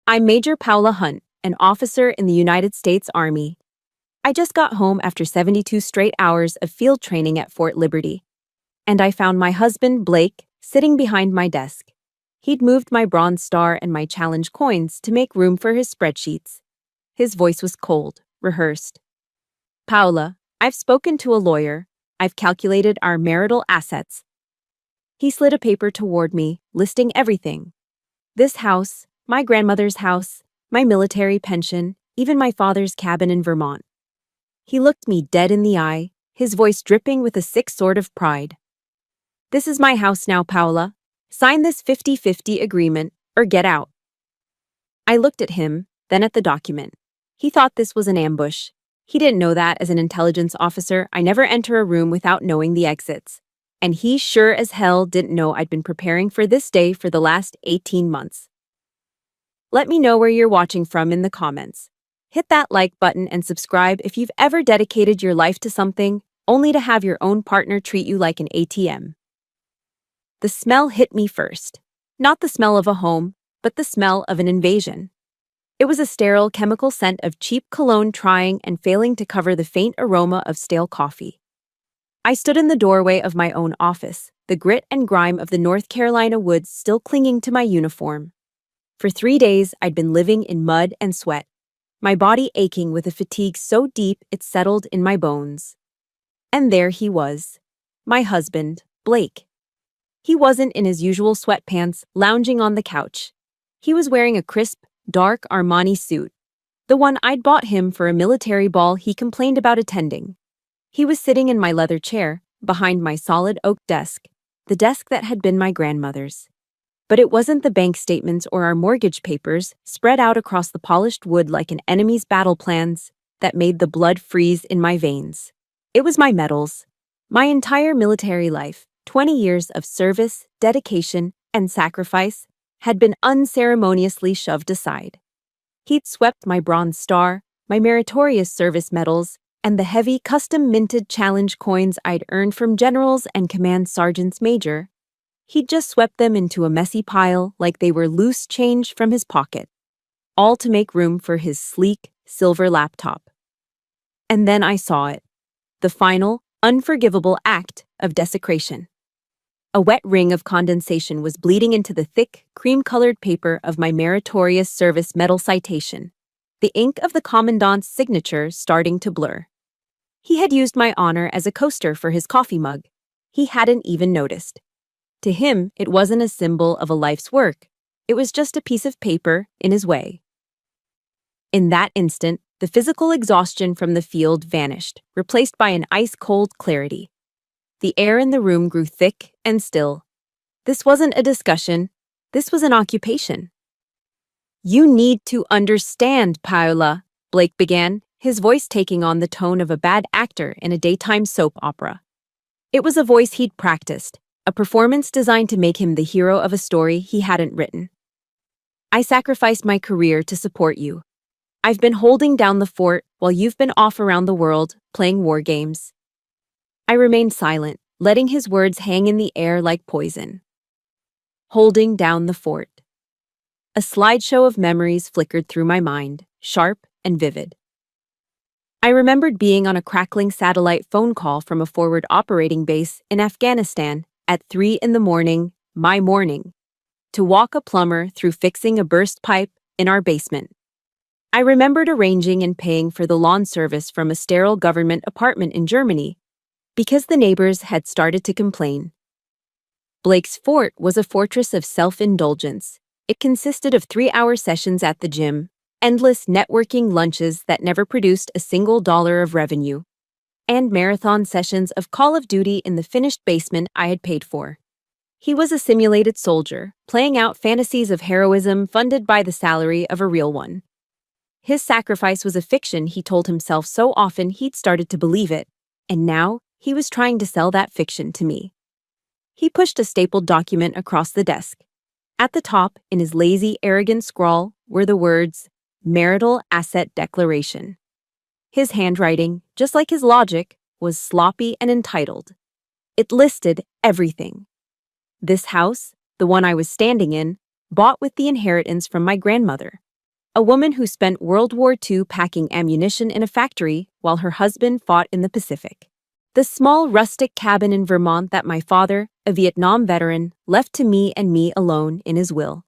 I'm Major Paula Hunt, an officer in the United States Army. I just got home after 72 straight hours of field training at Fort Liberty, and I found my husband, Blake, sitting behind my desk. He'd moved my Bronze Star and my Challenge coins to make room for his spreadsheets. His voice was cold, rehearsed. Paula, I've spoken to a lawyer. I've calculated our marital assets. He slid a paper toward me, listing everything. This house, my grandmother's house, my military pension, even my father's cabin in Vermont. He looked me dead in the eye, his voice dripping with a sick sort of pride. This is my house now, Paula. Sign this 50-50 agreement, or get out. I looked at him, then at the document. He thought this was an ambush. He didn't know that as an intelligence officer, I never enter a room without knowing the exits. And he sure as hell didn't know I'd been preparing for this day for the last 18 months. Let me know where you're watching from in the comments. Hit that like button and subscribe if you've ever dedicated your life to something, only to have your own partner treat you like an ATM. The smell hit me first. Not the smell of a home, but the smell of an invasion. It was a sterile chemical scent of cheap cologne trying and failing to cover the faint aroma of stale coffee. I stood in the doorway of my own office, the grit and grime of the North Carolina woods still clinging to my uniform. For 3 days, I'd been living in mud and sweat, my body aching with a fatigue so deep it settled in my bones. And there he was, my husband, Blake. He wasn't in his usual sweatpants, lounging on the couch. He was wearing a crisp, dark Armani suit, the one I'd bought him for a military ball he complained about attending. He was sitting in my leather chair, behind my solid oak desk, the desk that had been my grandmother's. But it wasn't the bank statements or our mortgage papers, spread out across the polished wood like an enemy's battle plans, that made the blood freeze in my veins. It was my medals. My entire military life, 20 years of service, dedication, and sacrifice, had been unceremoniously shoved aside. He'd swept my Bronze Star, my meritorious service medals, and the heavy custom-minted Challenge coins I'd earned from generals and command sergeants major. He'd just swept them into a messy pile like they were loose change from his pocket, all to make room for his sleek, silver laptop. And then I saw it, the final, unforgivable act of desecration. A wet ring of condensation was bleeding into the thick, cream-colored paper of my meritorious service medal citation, the ink of the commandant's signature starting to blur. He had used my honor as a coaster for his coffee mug. He hadn't even noticed. To him, it wasn't a symbol of a life's work. It was just a piece of paper in his way. In that instant, the physical exhaustion from the field vanished, replaced by an ice-cold clarity. The air in the room grew thick and still. This wasn't a discussion. This was an occupation. You need to understand, Paula, Blake began, his voice taking on the tone of a bad actor in a daytime soap opera. It was a voice he'd practiced, a performance designed to make him the hero of a story he hadn't written. I sacrificed my career to support you. I've been holding down the fort while you've been off around the world playing war games. I remained silent, letting his words hang in the air like poison. Holding down the fort. A slideshow of memories flickered through my mind, sharp and vivid. I remembered being on a crackling satellite phone call from a forward operating base in Afghanistan at 3 in the morning, my morning, to walk a plumber through fixing a burst pipe in our basement. I remembered arranging and paying for the lawn service from a sterile government apartment in Germany because the neighbors had started to complain. Blake's fort was a fortress of self-indulgence. It consisted of 3-hour sessions at the gym, endless networking lunches that never produced a single dollar of revenue, and marathon sessions of Call of Duty in the finished basement I had paid for. He was a simulated soldier, playing out fantasies of heroism funded by the salary of a real one. His sacrifice was a fiction he told himself so often he'd started to believe it, and now he was trying to sell that fiction to me. He pushed a stapled document across the desk. At the top, in his lazy, arrogant scrawl, were the words, Marital Asset Declaration. His handwriting, just like his logic, was sloppy and entitled. It listed everything. This house, the one I was standing in, bought with the inheritance from my grandmother. a woman who spent World War II packing ammunition in a factory while her husband fought in the Pacific. The small rustic cabin in Vermont that my father, a Vietnam veteran, left to me and me alone in his will.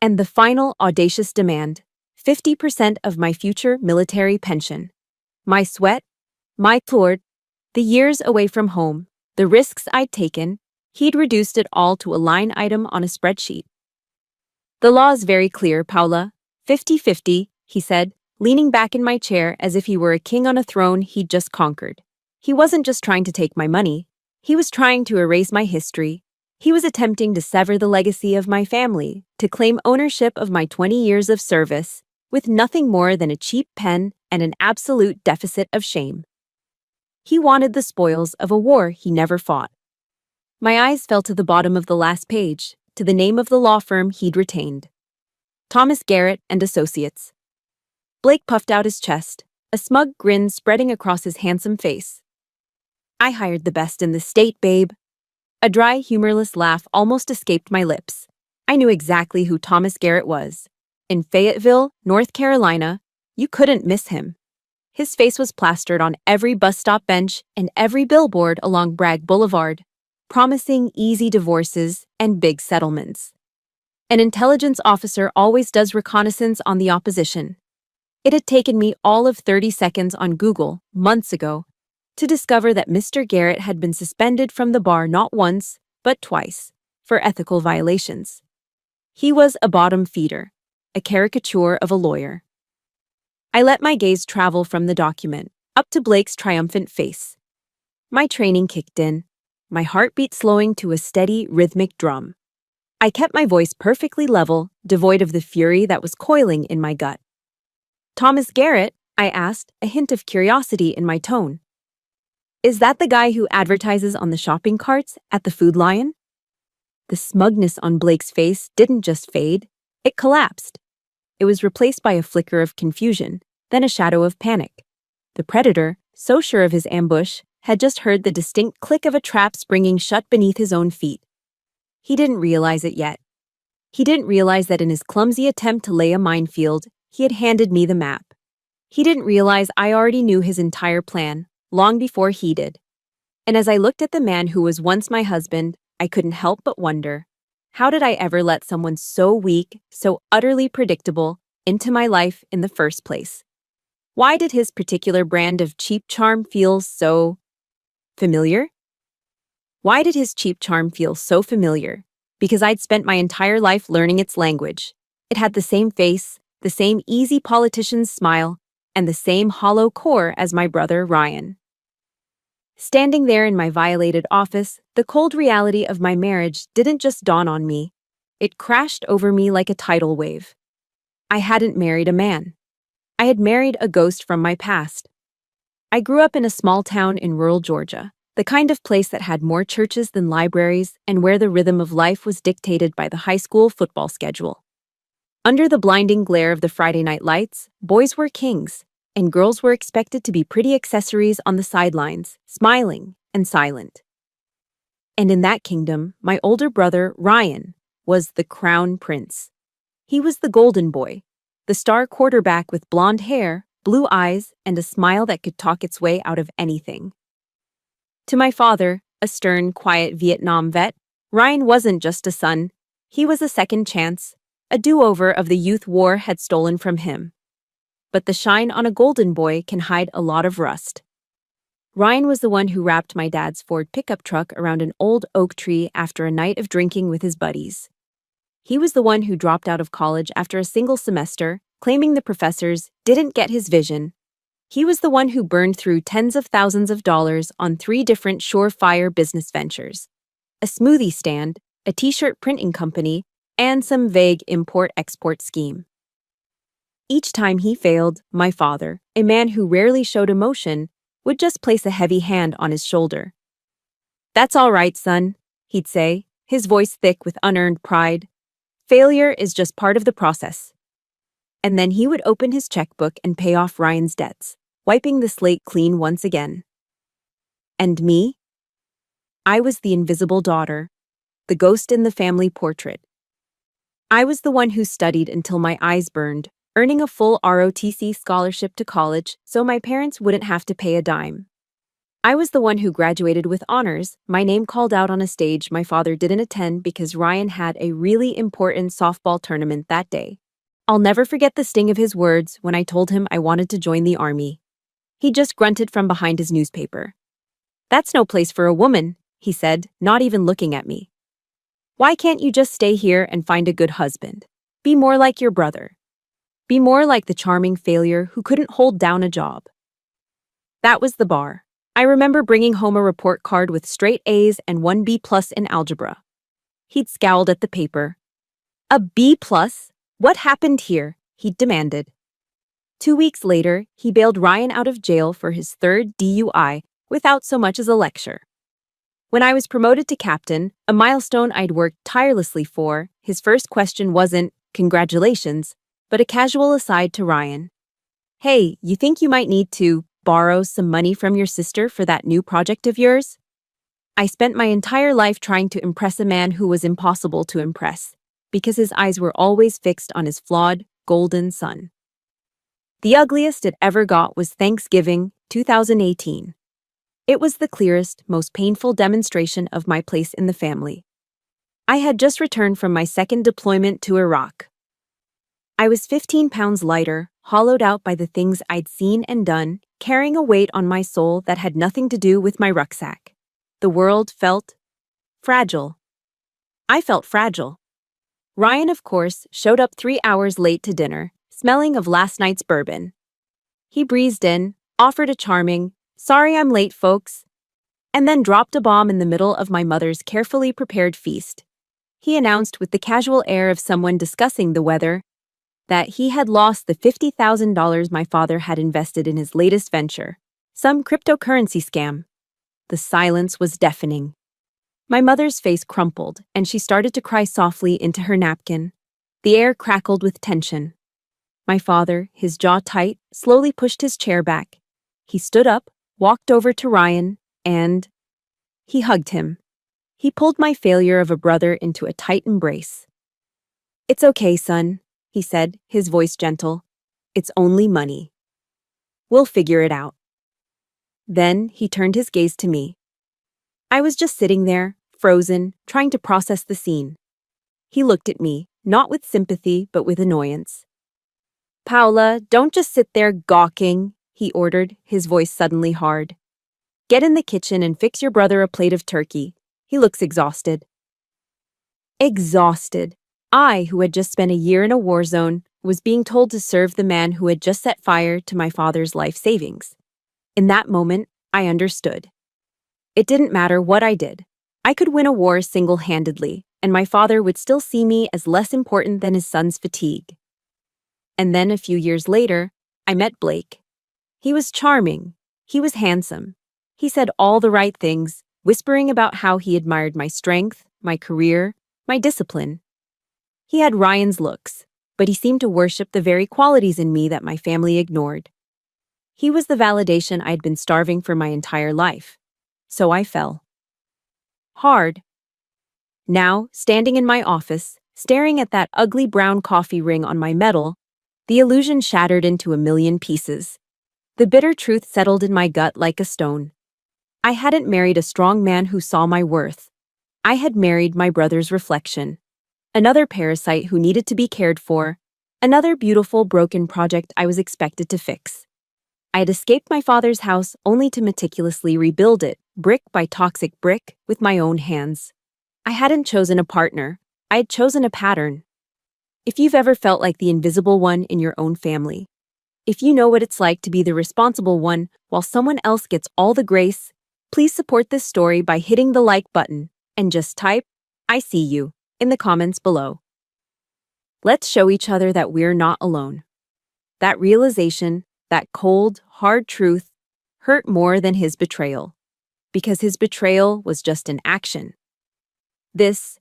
And the final audacious demand, 50% of my future military pension. My sweat, my sword, the years away from home, the risks I'd taken, he'd reduced it all to a line item on a spreadsheet. The law is very clear, Paula. 50-50, he said, leaning back in my chair as if he were a king on a throne he'd just conquered. He wasn't just trying to take my money. He was trying to erase my history. He was attempting to sever the legacy of my family, to claim ownership of my 20 years of service, with nothing more than a cheap pen and an absolute deficit of shame. He wanted the spoils of a war he never fought. My eyes fell to the bottom of the last page, to the name of the law firm he'd retained. Thomas Garrett and Associates. Blake puffed out his chest, a smug grin spreading across his handsome face. I hired the best in the state, babe. A dry, humorless laugh almost escaped my lips. I knew exactly who Thomas Garrett was. In Fayetteville, North Carolina, you couldn't miss him. His face was plastered on every bus stop bench and every billboard along Bragg Boulevard, promising easy divorces and big settlements. An intelligence officer always does reconnaissance on the opposition. It had taken me all of 30 seconds on Google, months ago, to discover that Mr. Garrett had been suspended from the bar not once, but twice, for ethical violations. He was a bottom feeder, a caricature of a lawyer. I let my gaze travel from the document, up to Blake's triumphant face. My training kicked in, my heartbeat slowing to a steady, rhythmic drum. I kept my voice perfectly level, devoid of the fury that was coiling in my gut. Thomas Garrett, I asked, a hint of curiosity in my tone. Is that the guy who advertises on the shopping carts at the Food Lion? The smugness on Blake's face didn't just fade, it collapsed. It was replaced by a flicker of confusion, then a shadow of panic. The predator, so sure of his ambush, had just heard the distinct click of a trap springing shut beneath his own feet. He didn't realize it yet. He didn't realize that in his clumsy attempt to lay a minefield, he had handed me the map. He didn't realize I already knew his entire plan, long before he did. And as I looked at the man who was once my husband, I couldn't help but wonder, how did I ever let someone so weak, so utterly predictable, into my life in the first place? Why did his particular brand of cheap charm feel so familiar? Why did his cheap charm feel so familiar? Because I'd spent my entire life learning its language. It had the same face, the same easy politician's smile, and the same hollow core as my brother Ryan. Standing there in my violated office, the cold reality of my marriage didn't just dawn on me. It crashed over me like a tidal wave. I hadn't married a man. I had married a ghost from my past. I grew up in a small town in rural Georgia, the kind of place that had more churches than libraries and where the rhythm of life was dictated by the high school football schedule. Under the blinding glare of the Friday night lights, boys were kings, and girls were expected to be pretty accessories on the sidelines, smiling and silent. And in that kingdom, my older brother, Ryan, was the crown prince. He was the golden boy, the star quarterback with blonde hair, blue eyes, and a smile that could talk its way out of anything. To my father, a stern, quiet Vietnam vet, Ryan wasn't just a son. He was a second chance, a do-over of the youth war had stolen from him. But the shine on a golden boy can hide a lot of rust. Ryan was the one who wrapped my dad's Ford pickup truck around an old oak tree after a night of drinking with his buddies. He was the one who dropped out of college after a single semester, claiming the professors didn't get his vision. He was the one who burned through tens of thousands of dollars on 3 different surefire business ventures: a smoothie stand, a t-shirt printing company, and some vague import-export scheme. Each time he failed, my father, a man who rarely showed emotion, would just place a heavy hand on his shoulder. "That's all right, son," he'd say, his voice thick with unearned pride. "Failure is just part of the process." And then he would open his checkbook and pay off Ryan's debts, wiping the slate clean once again. And me? I was the invisible daughter, the ghost in the family portrait. I was the one who studied until my eyes burned, earning a full ROTC scholarship to college so my parents wouldn't have to pay a dime. I was the one who graduated with honors, my name called out on a stage my father didn't attend because Ryan had a really important softball tournament that day. I'll never forget the sting of his words when I told him I wanted to join the army. He just grunted from behind his newspaper. "That's no place for a woman," he said, not even looking at me. "Why can't you just stay here and find a good husband? Be more like your brother. Be more like the charming failure who couldn't hold down a job." That was the bar. I remember bringing home a report card with straight A's and 1 B+ in algebra. He'd scowled at the paper. "A B+? What happened here?" he demanded. 2 weeks later, he bailed Ryan out of jail for his third DUI without so much as a lecture. When I was promoted to captain, a milestone I'd worked tirelessly for, his first question wasn't, "Congratulations," but a casual aside to Ryan. "Hey, you think you might need to borrow some money from your sister for that new project of yours?" I spent my entire life trying to impress a man who was impossible to impress, because his eyes were always fixed on his flawed, golden son. The ugliest it ever got was Thanksgiving, 2018. It was the clearest, most painful demonstration of my place in the family. I had just returned from my second deployment to Iraq. I was 15 pounds lighter, hollowed out by the things I'd seen and done, carrying a weight on my soul that had nothing to do with my rucksack. The world felt fragile. I felt fragile. Ryan, of course, showed up 3 hours late to dinner, smelling of last night's bourbon. He breezed in, offered a charming, "Sorry I'm late, folks," and then dropped a bomb in the middle of my mother's carefully prepared feast. He announced with the casual air of someone discussing the weather that he had lost the $50,000 my father had invested in his latest venture, some cryptocurrency scam. The silence was deafening. My mother's face crumpled, and she started to cry softly into her napkin. The air crackled with tension. My father, his jaw tight, slowly pushed his chair back. He stood up, walked over to Ryan, and he hugged him. He pulled my failure of a brother into a tight embrace. "It's okay, son," he said, his voice gentle. "It's only money. We'll figure it out." Then he turned his gaze to me. I was just sitting there, frozen, trying to process the scene. He looked at me, not with sympathy, but with annoyance. "Paula, don't just sit there gawking," he ordered, his voice suddenly hard. "Get in the kitchen and fix your brother a plate of turkey. He looks exhausted." Exhausted. I, who had just spent a year in a war zone, was being told to serve the man who had just set fire to my father's life savings. In that moment, I understood. It didn't matter what I did. I could win a war single-handedly, and my father would still see me as less important than his son's fatigue. And then a few years later, I met Blake. He was charming. He was handsome. He said all the right things, whispering about how he admired my strength, my career, my discipline. He had Ryan's looks, but he seemed to worship the very qualities in me that my family ignored. He was the validation I'd been starving for my entire life. So I fell. Hard. Now, standing in my office, staring at that ugly brown coffee ring on my medal, the illusion shattered into a million pieces. The bitter truth settled in my gut like a stone. I hadn't married a strong man who saw my worth. I had married my brother's reflection. Another parasite who needed to be cared for. Another beautiful broken project I was expected to fix. I had escaped my father's house only to meticulously rebuild it, brick by toxic brick, with my own hands. I hadn't chosen a partner. I had chosen a pattern. If you've ever felt like the invisible one in your own family, if you know what it's like to be the responsible one while someone else gets all the grace, please support this story by hitting the like button and just type, "I see you," in the comments below. Let's show each other that we're not alone. That realization, that cold, hard truth, hurt more than his betrayal, because his betrayal was just an action. This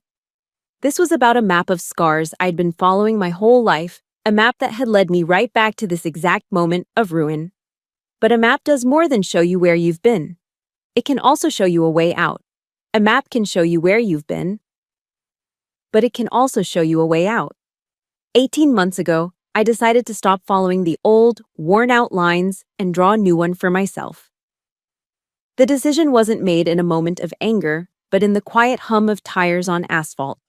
was about a map of scars I'd been following my whole life, a map that had led me right back to this exact moment of ruin. But a map does more than show you where you've been. It can also show you a way out. A map can show you where you've been, but it can also show you a way out. 18 months ago, I decided to stop following the old, worn-out lines and draw a new one for myself. The decision wasn't made in a moment of anger, but in the quiet hum of tires on asphalt,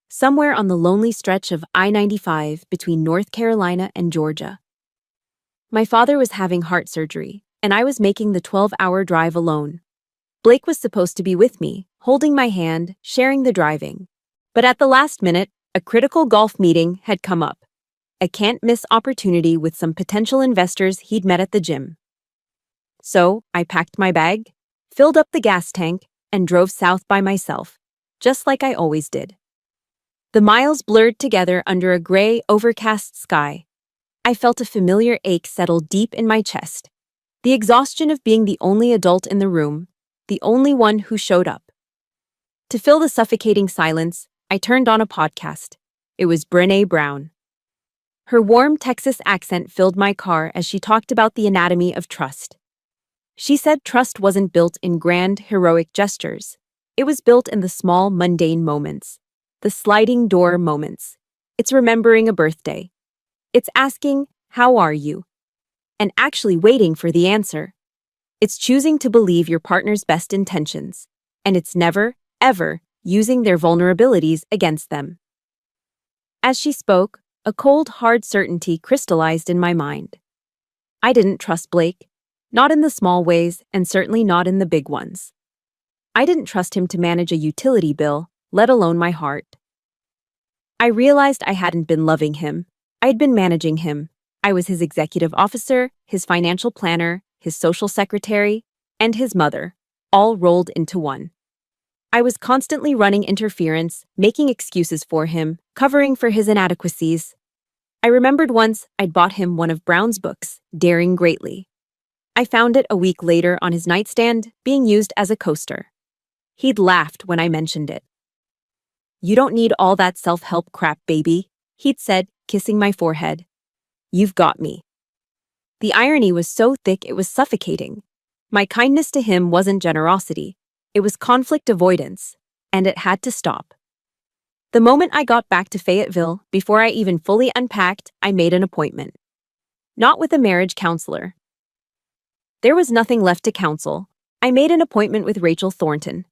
somewhere on the lonely stretch of I-95 between North Carolina and Georgia. My father was having heart surgery, and I was making the 12-hour drive alone. Blake was supposed to be with me, holding my hand, sharing the driving. But at the last minute, a critical golf meeting had come up. A can't-miss opportunity with some potential investors he'd met at the gym. So, I packed my bag, filled up the gas tank, and drove south by myself, just like I always did. The miles blurred together under a gray, overcast sky. I felt a familiar ache settle deep in my chest. The exhaustion of being the only adult in the room, the only one who showed up. To fill the suffocating silence, I turned on a podcast. It was Brené Brown. Her warm Texas accent filled my car as she talked about the anatomy of trust. She said trust wasn't built in grand, heroic gestures. It was built in the small, mundane moments. The sliding door moments. It's remembering a birthday. It's asking, "How are you?" and actually waiting for the answer. It's choosing to believe your partner's best intentions. And it's never, ever, using their vulnerabilities against them. As she spoke, a cold, hard certainty crystallized in my mind. I didn't trust Blake, not in the small ways and certainly not in the big ones. I didn't trust him to manage a utility bill, let alone my heart. I realized I hadn't been loving him. I'd been managing him. I was his executive officer, his financial planner, his social secretary, and his mother, all rolled into one. I was constantly running interference, making excuses for him, covering for his inadequacies. I remembered once I'd bought him one of Brown's books, Daring Greatly. I found it a week later on his nightstand, being used as a coaster. He'd laughed when I mentioned it. "You don't need all that self-help crap, baby," he'd said, kissing my forehead. "You've got me." The irony was so thick it was suffocating. My kindness to him wasn't generosity. It was conflict avoidance, and it had to stop. The moment I got back to Fayetteville, before I even fully unpacked, I made an appointment. Not with a marriage counselor. There was nothing left to counsel. I made an appointment with Rachel Thornton.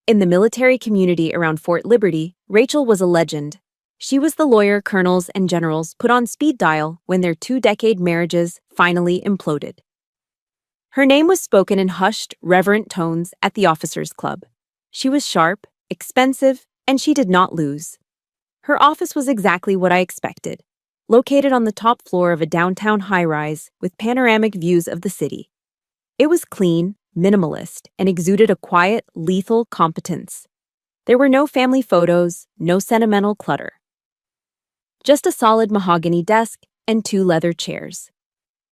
In the military community around Fort Liberty, Rachel was a legend. She was the lawyer colonels and generals put on speed dial when their 2-decade marriages finally imploded. Her name was spoken in hushed, reverent tones at the officers' club. She was sharp, expensive, and she did not lose. Her office was exactly what I expected, located on the top floor of a downtown high-rise with panoramic views of the city. It was clean, minimalist, and exuded a quiet, lethal competence. There were no family photos, no sentimental clutter. Just a solid mahogany desk and 2 leather chairs.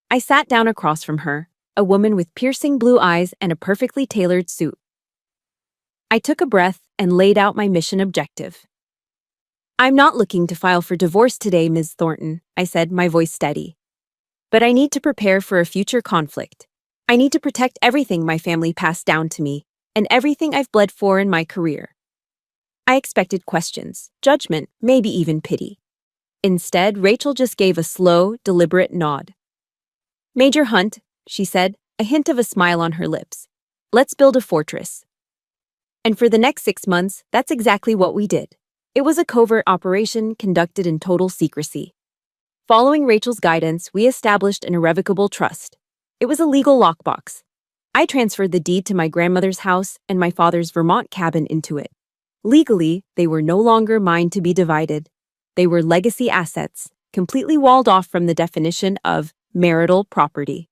I sat down across from her, a woman with piercing blue eyes and a perfectly tailored suit. I took a breath and laid out my mission objective. "I'm not looking to file for divorce today, Ms. Thornton," I said, my voice steady. "But I need to prepare for a future conflict. I need to protect everything my family passed down to me and everything I've bled for in my career." I expected questions, judgment, maybe even pity. Instead, Rachel just gave a slow, deliberate nod. "Major Hunt," she said, a hint of a smile on her lips. "Let's build a fortress." And for the next 6 months, that's exactly what we did. It was a covert operation conducted in total secrecy. Following Rachel's guidance, we established an irrevocable trust. It was a legal lockbox. I transferred the deed to my grandmother's house and my father's Vermont cabin into it. Legally, they were no longer mine to be divided. They were legacy assets, completely walled off from the definition of marital property.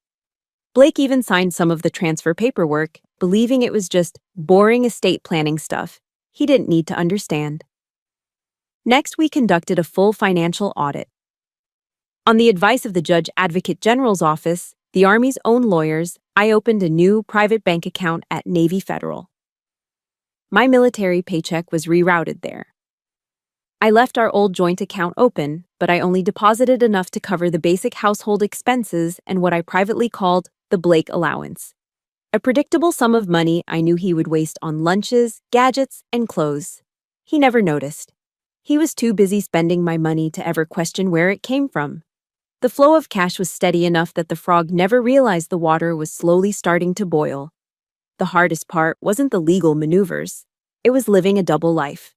Blake even signed some of the transfer paperwork, believing it was just boring estate planning stuff he didn't need to understand. Next, we conducted a full financial audit. On the advice of the Judge Advocate General's office, the Army's own lawyers, I opened a new private bank account at Navy Federal. My military paycheck was rerouted there. I left our old joint account open, but I only deposited enough to cover the basic household expenses and what I privately called the Blake allowance. A predictable sum of money I knew he would waste on lunches, gadgets, and clothes. He never noticed. He was too busy spending my money to ever question where it came from. The flow of cash was steady enough that the frog never realized the water was slowly starting to boil. The hardest part wasn't the legal maneuvers. It was living a double life.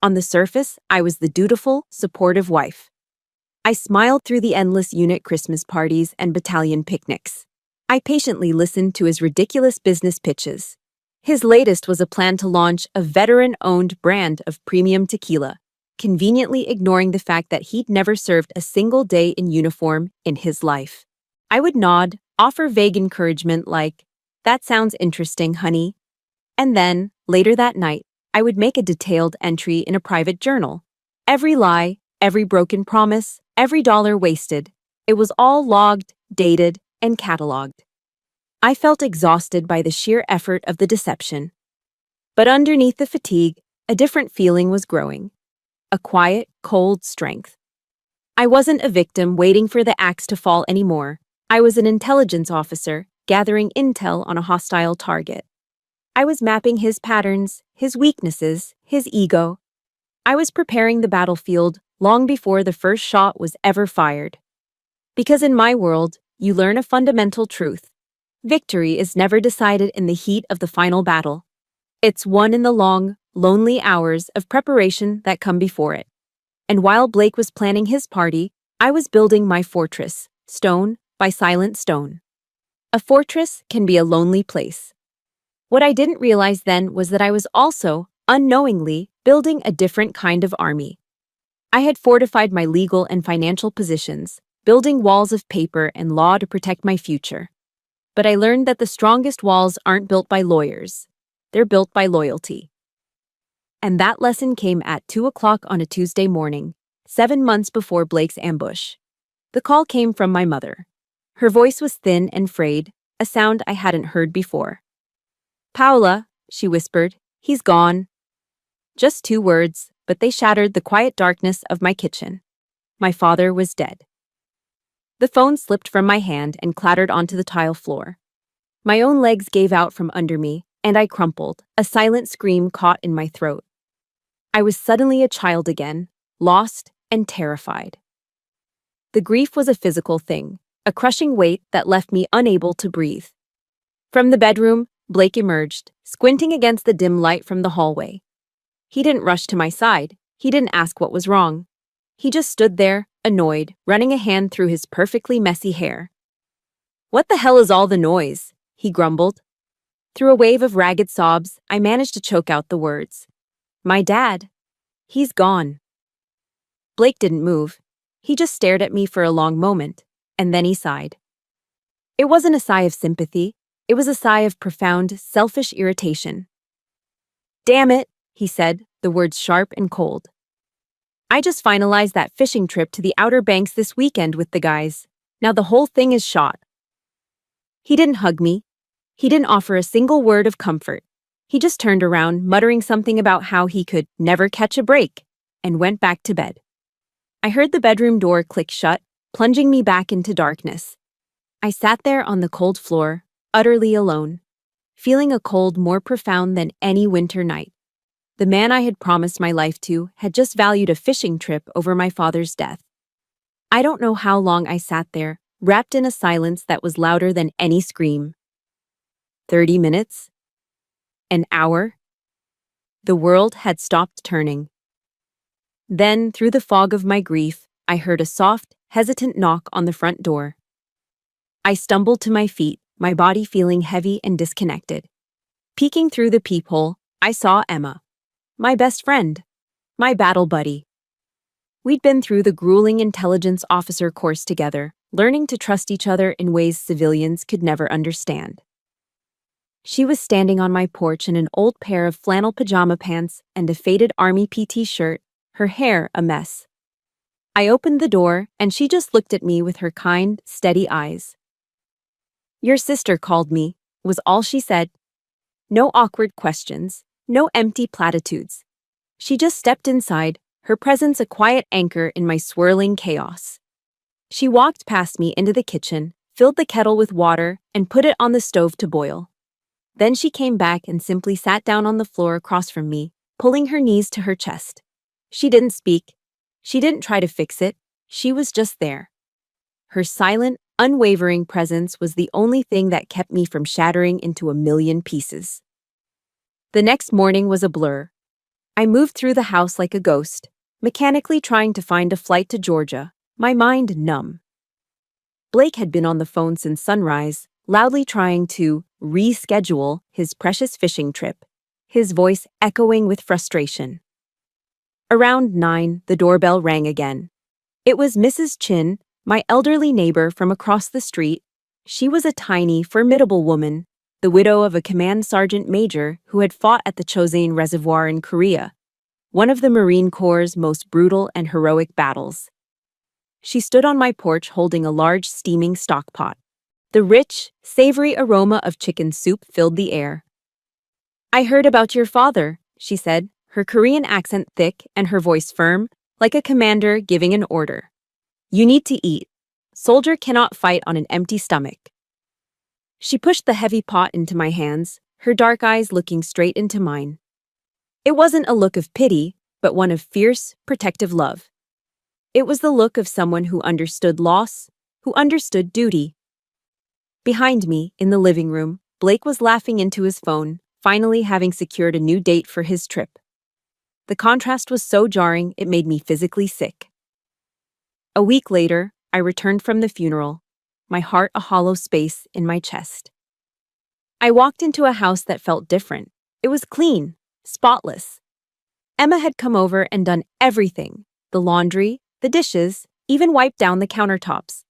On the surface, I was the dutiful, supportive wife. I smiled through the endless unit Christmas parties and battalion picnics. I patiently listened to his ridiculous business pitches. His latest was a plan to launch a veteran-owned brand of premium tequila, conveniently ignoring the fact that he'd never served a single day in uniform in his life. I would nod, offer vague encouragement like, "That sounds interesting, honey." And then, later that night, I would make a detailed entry in a private journal. Every lie, every broken promise, every dollar wasted. It was all logged, dated, and cataloged. I felt exhausted by the sheer effort of the deception. But underneath the fatigue, a different feeling was growing. A quiet, cold strength. I wasn't a victim waiting for the axe to fall anymore. I was an intelligence officer, gathering intel on a hostile target. I was mapping his patterns, his weaknesses, his ego. I was preparing the battlefield long before the first shot was ever fired. Because in my world, you learn a fundamental truth. Victory is never decided in the heat of the final battle. It's won in the long, lonely hours of preparation that come before it. And while Blake was planning his party, I was building my fortress, stone by silent stone. A fortress can be a lonely place. What I didn't realize then was that I was also, unknowingly, building a different kind of army. I had fortified my legal and financial positions, building walls of paper and law to protect my future. But I learned that the strongest walls aren't built by lawyers. They're built by loyalty. And that lesson came at 2 o'clock on a Tuesday morning, 7 months before Blake's ambush. The call came from my mother. Her voice was thin and frayed, a sound I hadn't heard before. "Paula," she whispered, "he's gone." Just 2 words, but they shattered the quiet darkness of my kitchen. My father was dead. The phone slipped from my hand and clattered onto the tile floor. My own legs gave out from under me, and I crumpled, a silent scream caught in my throat. I was suddenly a child again, lost and terrified. The grief was a physical thing, a crushing weight that left me unable to breathe. From the bedroom, Blake emerged, squinting against the dim light from the hallway. He didn't rush to my side. He didn't ask what was wrong. He just stood there, annoyed, running a hand through his perfectly messy hair. "What the hell is all the noise?" he grumbled. Through a wave of ragged sobs, I managed to choke out the words. "My dad. He's gone." Blake didn't move. He just stared at me for a long moment, and then he sighed. It wasn't a sigh of sympathy. It was a sigh of profound, selfish irritation. "Damn it," he said, the words sharp and cold. "I just finalized that fishing trip to the Outer Banks this weekend with the guys. Now the whole thing is shot." He didn't hug me. He didn't offer a single word of comfort. He just turned around, muttering something about how he could never catch a break, and went back to bed. I heard the bedroom door click shut, plunging me back into darkness. I sat there on the cold floor, utterly alone, feeling a cold more profound than any winter night. The man I had promised my life to had just valued a fishing trip over my father's death. I don't know how long I sat there, wrapped in a silence that was louder than any scream. 30 minutes? An hour? The world had stopped turning. Then, through the fog of my grief, I heard a soft, hesitant knock on the front door. I stumbled to my feet, my body feeling heavy and disconnected. Peeking through the peephole, I saw Emma. My best friend. My battle buddy. We'd been through the grueling intelligence officer course together, learning to trust each other in ways civilians could never understand. She was standing on my porch in an old pair of flannel pajama pants and a faded Army PT shirt, her hair a mess. I opened the door, and she just looked at me with her kind, steady eyes. "Your sister called me," was all she said. No awkward questions, no empty platitudes. She just stepped inside, her presence a quiet anchor in my swirling chaos. She walked past me into the kitchen, filled the kettle with water, and put it on the stove to boil. Then she came back and simply sat down on the floor across from me, pulling her knees to her chest. She didn't speak. She didn't try to fix it. She was just there. Her silent, unwavering presence was the only thing that kept me from shattering into a million pieces. The next morning was a blur. I moved through the house like a ghost, mechanically trying to find a flight to Georgia, my mind numb. Blake had been on the phone since sunrise, loudly trying to reschedule his precious fishing trip, his voice echoing with frustration. Around 9, the doorbell rang again. It was Mrs. Chin, my elderly neighbor from across the street. She was a tiny, formidable woman, the widow of a command sergeant major who had fought at the Chosin Reservoir in Korea, one of the Marine Corps' most brutal and heroic battles. She stood on my porch holding a large steaming stock pot. The rich, savory aroma of chicken soup filled the air. "I heard about your father," she said, her Korean accent thick and her voice firm, like a commander giving an order. "You need to eat. Soldier cannot fight on an empty stomach." She pushed the heavy pot into my hands, her dark eyes looking straight into mine. It wasn't a look of pity, but one of fierce, protective love. It was the look of someone who understood loss, who understood duty. Behind me, in the living room, Blake was laughing into his phone, finally having secured a new date for his trip. The contrast was so jarring it made me physically sick. A week later, I returned from the funeral, my heart a hollow space in my chest. I walked into a house that felt different. It was clean, spotless. Emma had come over and done everything: the laundry, the dishes, even wiped down the countertops.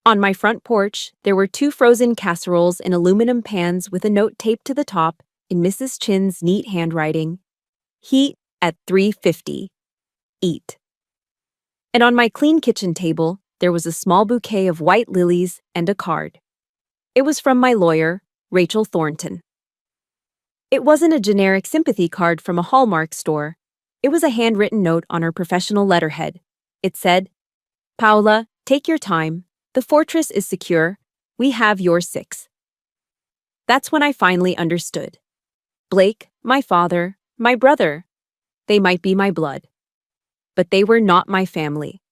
On my front porch, there were 2 frozen casseroles in aluminum pans with a note taped to the top in Mrs. Chin's neat handwriting: "Heat at 350. Eat." And on my clean kitchen table, there was a small bouquet of white lilies and a card. It was from my lawyer, Rachel Thornton. It wasn't a generic sympathy card from a Hallmark store. It was a handwritten note on her professional letterhead. It said, "Paula, take your time. The fortress is secure. We have your 6." That's when I finally understood. Blake, my father, my brother. They might be my blood. But they were not my family.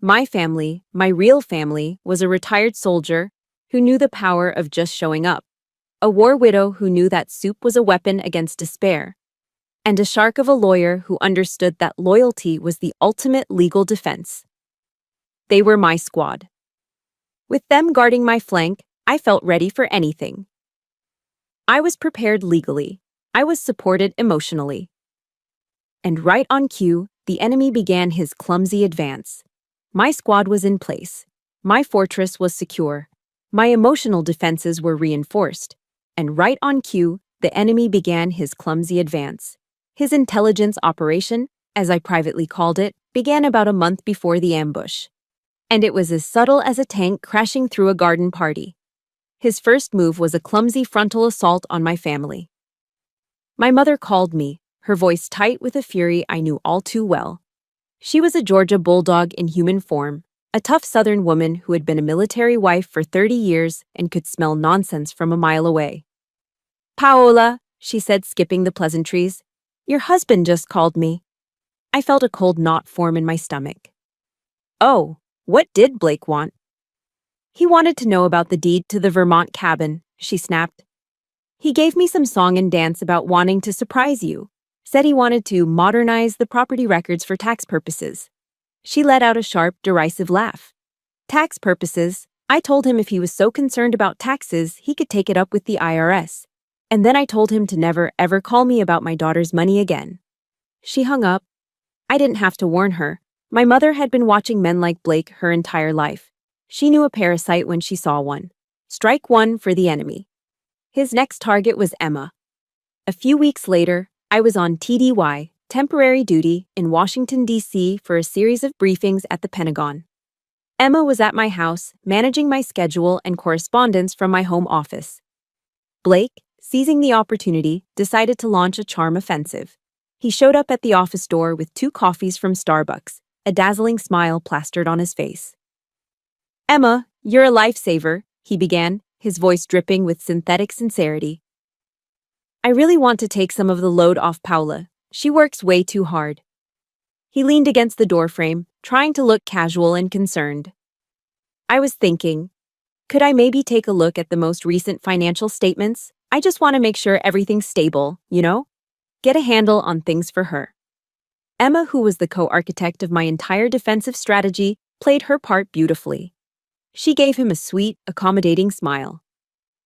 My family, my real family, was a retired soldier who knew the power of just showing up, a war widow who knew that soup was a weapon against despair, and a shark of a lawyer who understood that loyalty was the ultimate legal defense. They were my squad. With them guarding my flank, I felt ready for anything. I was prepared legally. I was supported emotionally. And right on cue, the enemy began his clumsy advance. My squad was in place. My fortress was secure. My emotional defenses were reinforced. And right on cue, the enemy began his clumsy advance. His intelligence operation, as I privately called it, began about a month before the ambush. And it was as subtle as a tank crashing through a garden party. His first move was a clumsy frontal assault on my family. My mother called me, her voice tight with a fury I knew all too well. She was a Georgia bulldog in human form, a tough Southern woman who had been a military wife for 30 years and could smell nonsense from a mile away. "Paola," she said, skipping the pleasantries, "your husband just called me." I felt a cold knot form in my stomach. Oh, what did Blake want? "He wanted to know about the deed to the Vermont cabin," she snapped. "He gave me some song and dance about wanting to surprise you. Said he wanted to modernize the property records for tax purposes." She let out a sharp, derisive laugh. "Tax purposes?" I told him if he was so concerned about taxes, he could take it up with the IRS. And then I told him to never, ever call me about my daughter's money again. She hung up. I didn't have to warn her. My mother had been watching men like Blake her entire life. She knew a parasite when she saw one. Strike one for the enemy. His next target was Emma. A few weeks later, I was on TDY, temporary duty, in Washington, D.C. for a series of briefings at the Pentagon. Emma was at my house, managing my schedule and correspondence from my home office. Blake, seizing the opportunity, decided to launch a charm offensive. He showed up at the office door with 2 coffees from Starbucks, a dazzling smile plastered on his face. "Emma, you're a lifesaver," he began, his voice dripping with synthetic sincerity. "I really want to take some of the load off Paula. She works way too hard." He leaned against the doorframe, trying to look casual and concerned. I was thinking, could I maybe take a look at the most recent financial statements? I just want to make sure everything's stable, you know? Get a handle on things for her. Emma, who was the co-architect of my entire defensive strategy, played her part beautifully. She gave him a sweet, accommodating smile.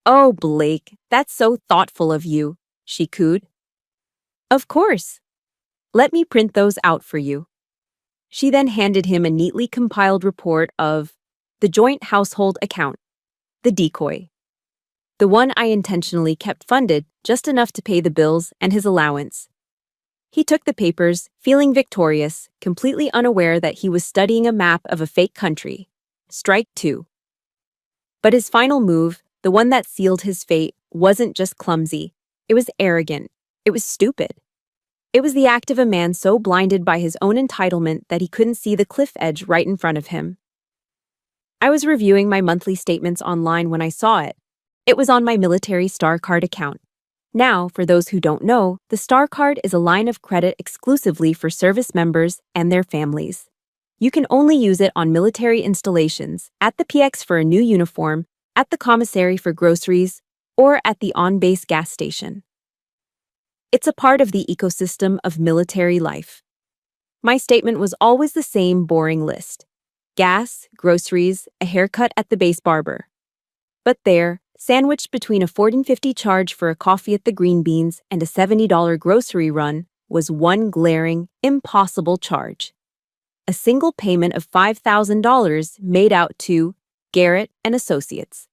"Oh, Blake, that's so thoughtful of you," she cooed. "Of course. Let me print those out for you." She then handed him a neatly compiled report of the joint household account, the decoy. The one I intentionally kept funded just enough to pay the bills and his allowance. He took the papers, feeling victorious, completely unaware that he was studying a map of a fake country. Strike two. But his final move, the one that sealed his fate, wasn't just clumsy. It was arrogant. It was stupid. It was the act of a man so blinded by his own entitlement that he couldn't see the cliff edge right in front of him. I was reviewing my monthly statements online when I saw it. It was on my military Star Card account. Now, for those who don't know, the Star Card is a line of credit exclusively for service members and their families. You can only use it on military installations, at the PX for a new uniform, at the commissary for groceries, or at the on-base gas station. It's a part of the ecosystem of military life. My statement was always the same boring list: gas, groceries, a haircut at the base barber. But there, sandwiched between a $14.50 charge for a coffee at the Green Beans and a $70 grocery run, was one glaring, impossible charge. A single payment of $5,000 made out to Garrett and Associates.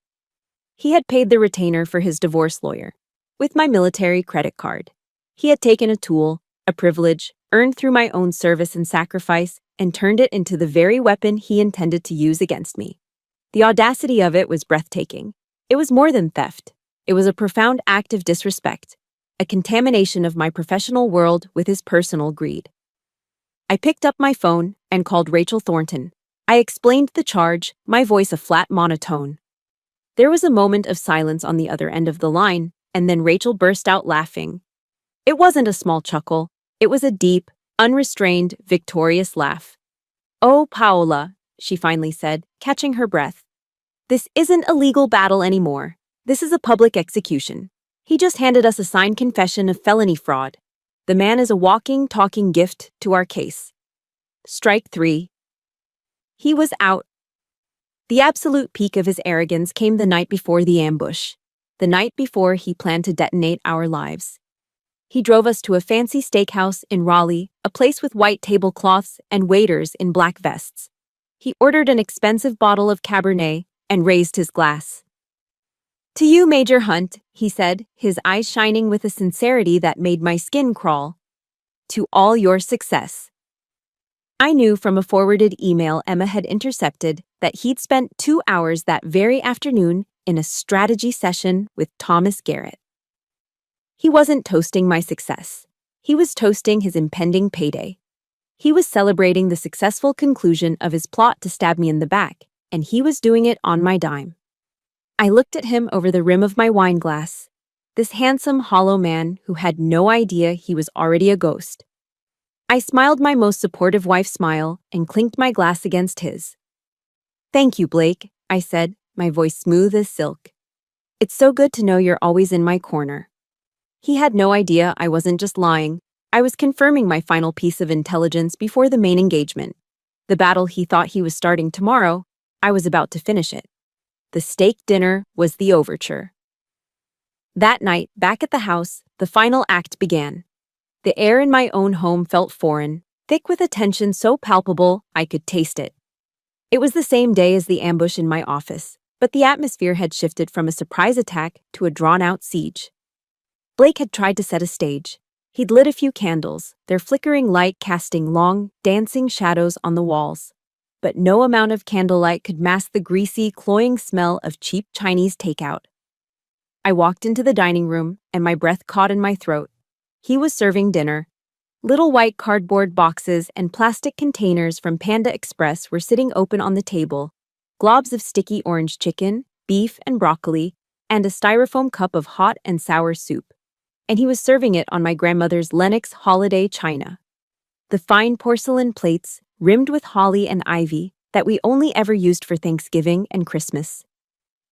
He had paid the retainer for his divorce lawyer with my military credit card. He had taken a tool, a privilege, earned through my own service and sacrifice, and turned it into the very weapon he intended to use against me. The audacity of it was breathtaking. It was more than theft. It was a profound act of disrespect, a contamination of my professional world with his personal greed. I picked up my phone and called Rachel Thornton. I explained the charge, my voice a flat monotone. There was a moment of silence on the other end of the line, and then Rachel burst out laughing. It wasn't a small chuckle. It was a deep, unrestrained, victorious laugh. "Oh, Paola," she finally said, catching her breath. "This isn't a legal battle anymore. This is a public execution. He just handed us a signed confession of felony fraud. The man is a walking, talking gift to our case. Strike three." He was out. The absolute peak of his arrogance came the night before the ambush, the night before he planned to detonate our lives. He drove us to a fancy steakhouse in Raleigh, a place with white tablecloths and waiters in black vests. He ordered an expensive bottle of Cabernet and raised his glass. "To you, Major Hunt," he said, his eyes shining with a sincerity that made my skin crawl. "To all your success." I knew from a forwarded email Emma had intercepted that he'd spent 2 hours that very afternoon in a strategy session with Thomas Garrett. He wasn't toasting my success. He was toasting his impending payday. He was celebrating the successful conclusion of his plot to stab me in the back, and he was doing it on my dime. I looked at him over the rim of my wine glass, this handsome, hollow man who had no idea he was already a ghost. I smiled my most supportive wife smile and clinked my glass against his. "Thank you, Blake," I said, my voice smooth as silk. "It's so good to know you're always in my corner." He had no idea I wasn't just lying. I was confirming my final piece of intelligence before the main engagement. The battle he thought he was starting tomorrow, I was about to finish it. The steak dinner was the overture. That night, back at the house, the final act began. The air in my own home felt foreign, thick with a tension so palpable I could taste it. It was the same day as the ambush in my office, but the atmosphere had shifted from a surprise attack to a drawn-out siege. Blake had tried to set a stage. He'd lit a few candles, their flickering light casting long, dancing shadows on the walls. But no amount of candlelight could mask the greasy, cloying smell of cheap Chinese takeout. I walked into the dining room, and my breath caught in my throat. He was serving dinner. Little white cardboard boxes and plastic containers from Panda Express were sitting open on the table, globs of sticky orange chicken, beef and broccoli, and a styrofoam cup of hot and sour soup. And he was serving it on my grandmother's Lenox holiday china. The fine porcelain plates, rimmed with holly and ivy, that we only ever used for Thanksgiving and Christmas.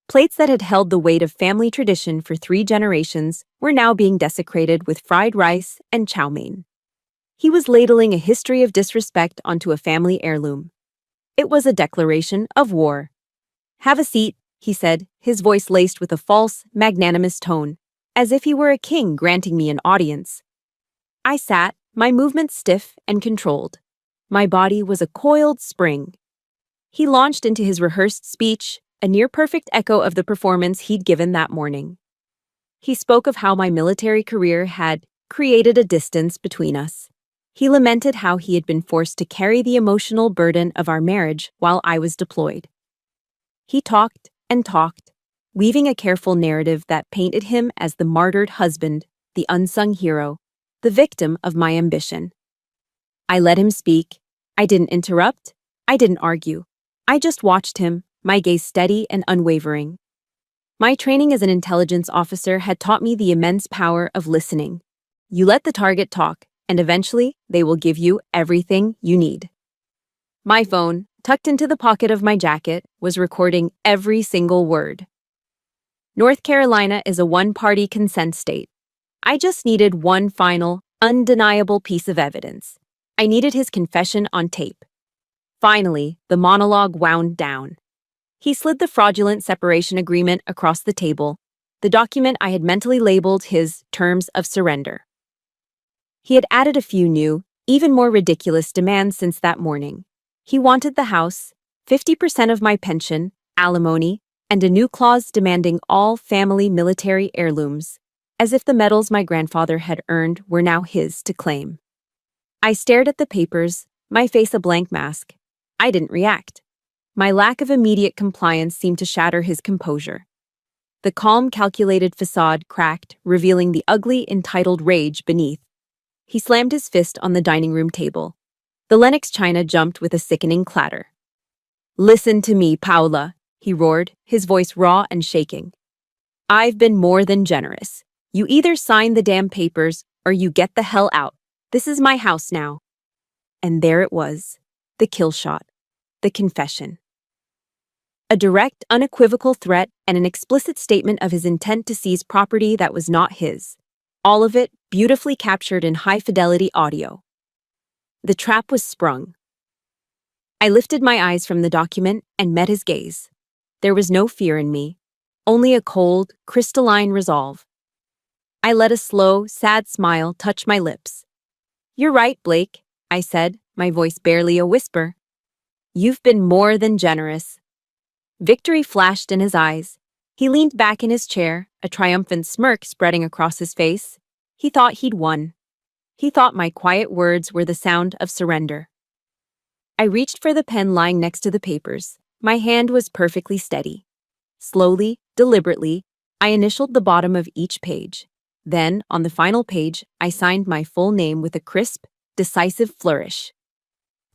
Plates that had held the weight of family tradition for 3 generations were now being desecrated with fried rice and chow mein. He was ladling a history of disrespect onto a family heirloom. It was a declaration of war. "Have a seat," he said, his voice laced with a false, magnanimous tone, as if he were a king granting me an audience. I sat, my movements stiff and controlled. My body was a coiled spring. He launched into his rehearsed speech, a near-perfect echo of the performance he'd given that morning. He spoke of how my military career had created a distance between us. He lamented how he had been forced to carry the emotional burden of our marriage while I was deployed. He talked and talked, weaving a careful narrative that painted him as the martyred husband, the unsung hero, the victim of my ambition. I let him speak. I didn't interrupt. I didn't argue. I just watched him, my gaze steady and unwavering. My training as an intelligence officer had taught me the immense power of listening. You let the target talk, and eventually they will give you everything you need. My phone, tucked into the pocket of my jacket, was recording every single word. North Carolina is a one-party consent state. I just needed one final, undeniable piece of evidence. I needed his confession on tape. Finally, the monologue wound down. He slid the fraudulent separation agreement across the table, the document I had mentally labeled his terms of surrender. He had added a few new, even more ridiculous demands since that morning. He wanted the house, 50% of my pension, alimony, and a new clause demanding all family military heirlooms, as if the medals my grandfather had earned were now his to claim. I stared at the papers, my face a blank mask. I didn't react. My lack of immediate compliance seemed to shatter his composure. The calm, calculated facade cracked, revealing the ugly, entitled rage beneath. He slammed his fist on the dining room table. The Lenox china jumped with a sickening clatter. "Listen to me, Paula," he roared, his voice raw and shaking. "I've been more than generous. You either sign the damn papers or you get the hell out. This is my house now." And there it was, the kill shot, the confession. A direct, unequivocal threat and an explicit statement of his intent to seize property that was not his. All of it beautifully captured in high-fidelity audio. The trap was sprung. I lifted my eyes from the document and met his gaze. There was no fear in me, only a cold, crystalline resolve. I let a slow, sad smile touch my lips. "You're right, Blake," I said, my voice barely a whisper. "You've been more than generous." Victory flashed in his eyes. He leaned back in his chair, a triumphant smirk spreading across his face. He thought he'd won. He thought my quiet words were the sound of surrender. I reached for the pen lying next to the papers. My hand was perfectly steady. Slowly, deliberately, I initialed the bottom of each page. Then, on the final page, I signed my full name with a crisp, decisive flourish.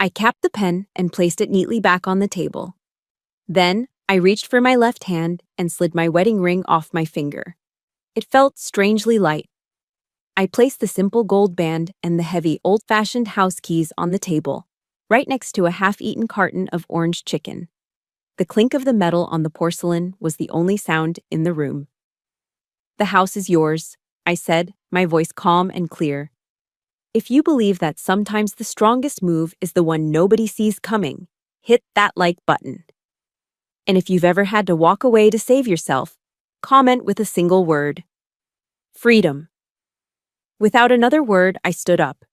I capped the pen and placed it neatly back on the table. Then, I reached for my left hand and slid my wedding ring off my finger. It felt strangely light. I placed the simple gold band and the heavy, old-fashioned house keys on the table, right next to a half-eaten carton of orange chicken. The clink of the metal on the porcelain was the only sound in the room. "The house is yours," I said, my voice calm and clear. "If you believe that sometimes the strongest move is the one nobody sees coming, hit that like button. And if you've ever had to walk away to save yourself, comment with a single word. Freedom." Without another word, I stood up.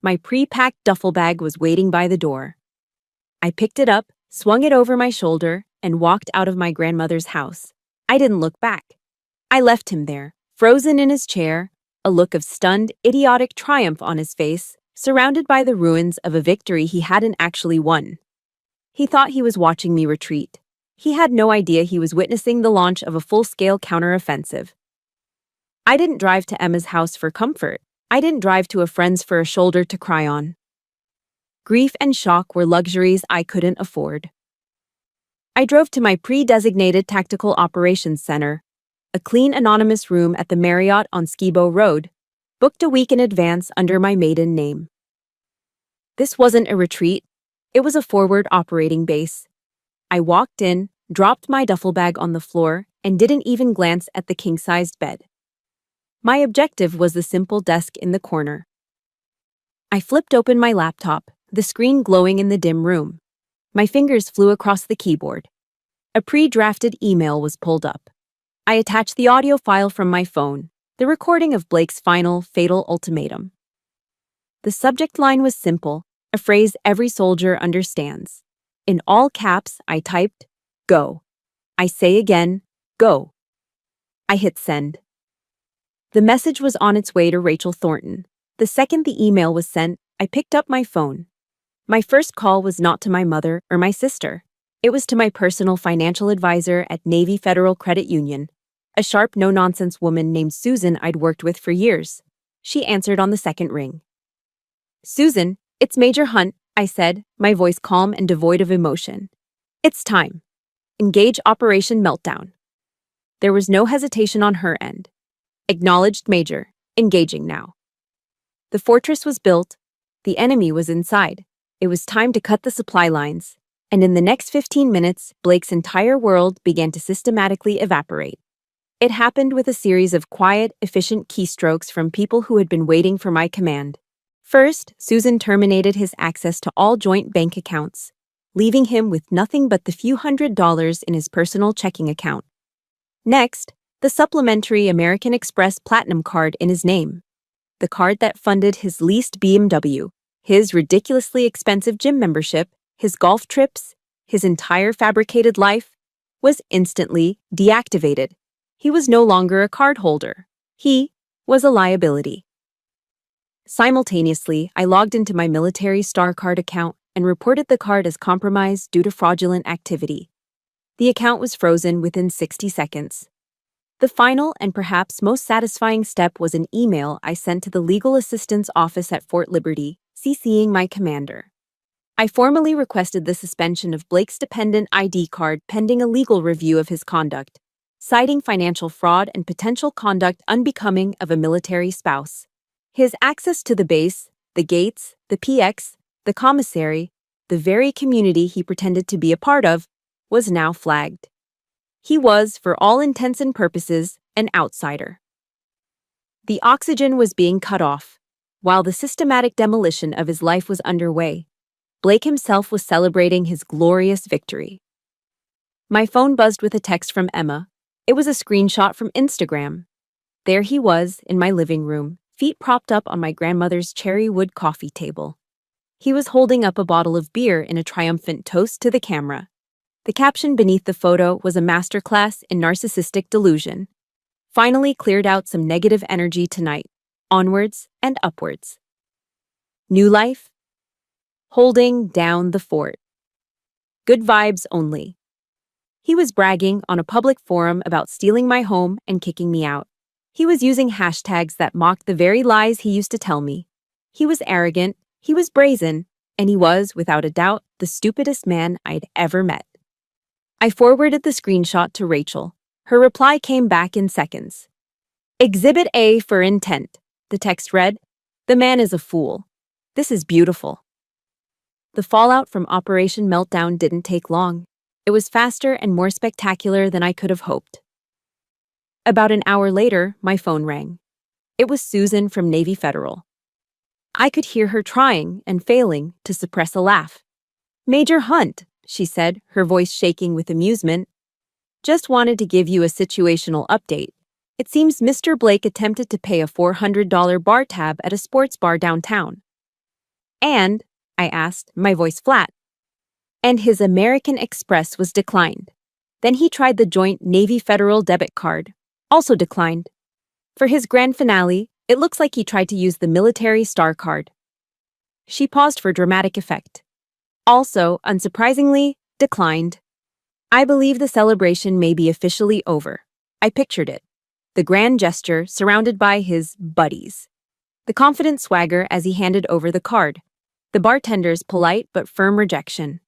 My pre-packed duffel bag was waiting by the door. I picked it up, swung it over my shoulder, and walked out of my grandmother's house. I didn't look back. I left him there, frozen in his chair, a look of stunned, idiotic triumph on his face, surrounded by the ruins of a victory he hadn't actually won. He thought he was watching me retreat. He had no idea he was witnessing the launch of a full-scale counteroffensive. I didn't drive to Emma's house for comfort. I didn't drive to a friend's for a shoulder to cry on. Grief and shock were luxuries I couldn't afford. I drove to my pre-designated Tactical Operations Center, a clean, anonymous room at the Marriott on Skibo Road, booked a week in advance under my maiden name. This wasn't a retreat, it was a forward operating base. I walked in, dropped my duffel bag on the floor, and didn't even glance at the king-sized bed. My objective was the simple desk in the corner. I flipped open my laptop, the screen glowing in the dim room. My fingers flew across the keyboard. A pre-drafted email was pulled up. I attached the audio file from my phone, the recording of Blake's final, fatal ultimatum. The subject line was simple, a phrase every soldier understands. In all caps, I typed, "Go." I say again, "Go." I hit send. The message was on its way to Rachel Thornton. The second the email was sent, I picked up my phone. My first call was not to my mother or my sister. It was to my personal financial advisor at Navy Federal Credit Union, a sharp, no-nonsense woman named Susan I'd worked with for years. She answered on the second ring. "Susan, it's Major Hunt," I said, my voice calm and devoid of emotion. "It's time. Engage Operation Meltdown." There was no hesitation on her end. "Acknowledged, Major. Engaging now." The fortress was built. The enemy was inside. It was time to cut the supply lines. And in the next 15 minutes, Blake's entire world began to systematically evaporate. It happened with a series of quiet, efficient keystrokes from people who had been waiting for my command. First, Susan terminated his access to all joint bank accounts, leaving him with nothing but the few $100s in his personal checking account. Next, the supplementary American Express Platinum card in his name. The card that funded his leased BMW, his ridiculously expensive gym membership, his golf trips, his entire fabricated life, was instantly deactivated. He was no longer a card holder. He was a liability. Simultaneously, I logged into my military Star Card account and reported the card as compromised due to fraudulent activity. The account was frozen within 60 seconds. The final and perhaps most satisfying step was an email I sent to the Legal Assistance Office at Fort Liberty, CCing my commander. I formally requested the suspension of Blake's dependent ID card pending a legal review of his conduct, citing financial fraud and potential conduct unbecoming of a military spouse. His access to the base, the gates, the PX, the commissary, the very community he pretended to be a part of, was now flagged. He was, for all intents and purposes, an outsider. The oxygen was being cut off. While the systematic demolition of his life was underway, Blake himself was celebrating his glorious victory. My phone buzzed with a text from Emma. It was a screenshot from Instagram. There he was, in my living room, feet propped up on my grandmother's cherry wood coffee table. He was holding up a bottle of beer in a triumphant toast to the camera. The caption beneath the photo was a masterclass in narcissistic delusion. Finally cleared out some negative energy tonight. Onwards and upwards. New life? Holding down the fort. Good vibes only. He was bragging on a public forum about stealing my home and kicking me out. He was using hashtags that mocked the very lies he used to tell me. He was arrogant, he was brazen, and he was, without a doubt, the stupidest man I'd ever met. I forwarded the screenshot to Rachel. Her reply came back in seconds. "Exhibit A for intent," the text read. "The man is a fool. This is beautiful." The fallout from Operation Meltdown didn't take long. It was faster and more spectacular than I could have hoped. About an hour later, my phone rang. It was Susan from Navy Federal. I could hear her trying and failing to suppress a laugh. "Major Hunt," she said, her voice shaking with amusement. "Just wanted to give you a situational update. It seems Mr. Blake attempted to pay a $400 bar tab at a sports bar downtown." "And?" I asked, my voice flat. "And his American Express was declined. Then he tried the joint Navy Federal debit card. Also declined. For his grand finale, it looks like he tried to use the military Star Card." She paused for dramatic effect. "Also, unsurprisingly, declined. I believe the celebration may be officially over." I pictured it. The grand gesture surrounded by his buddies. The confident swagger as he handed over the card. The bartender's polite but firm rejection.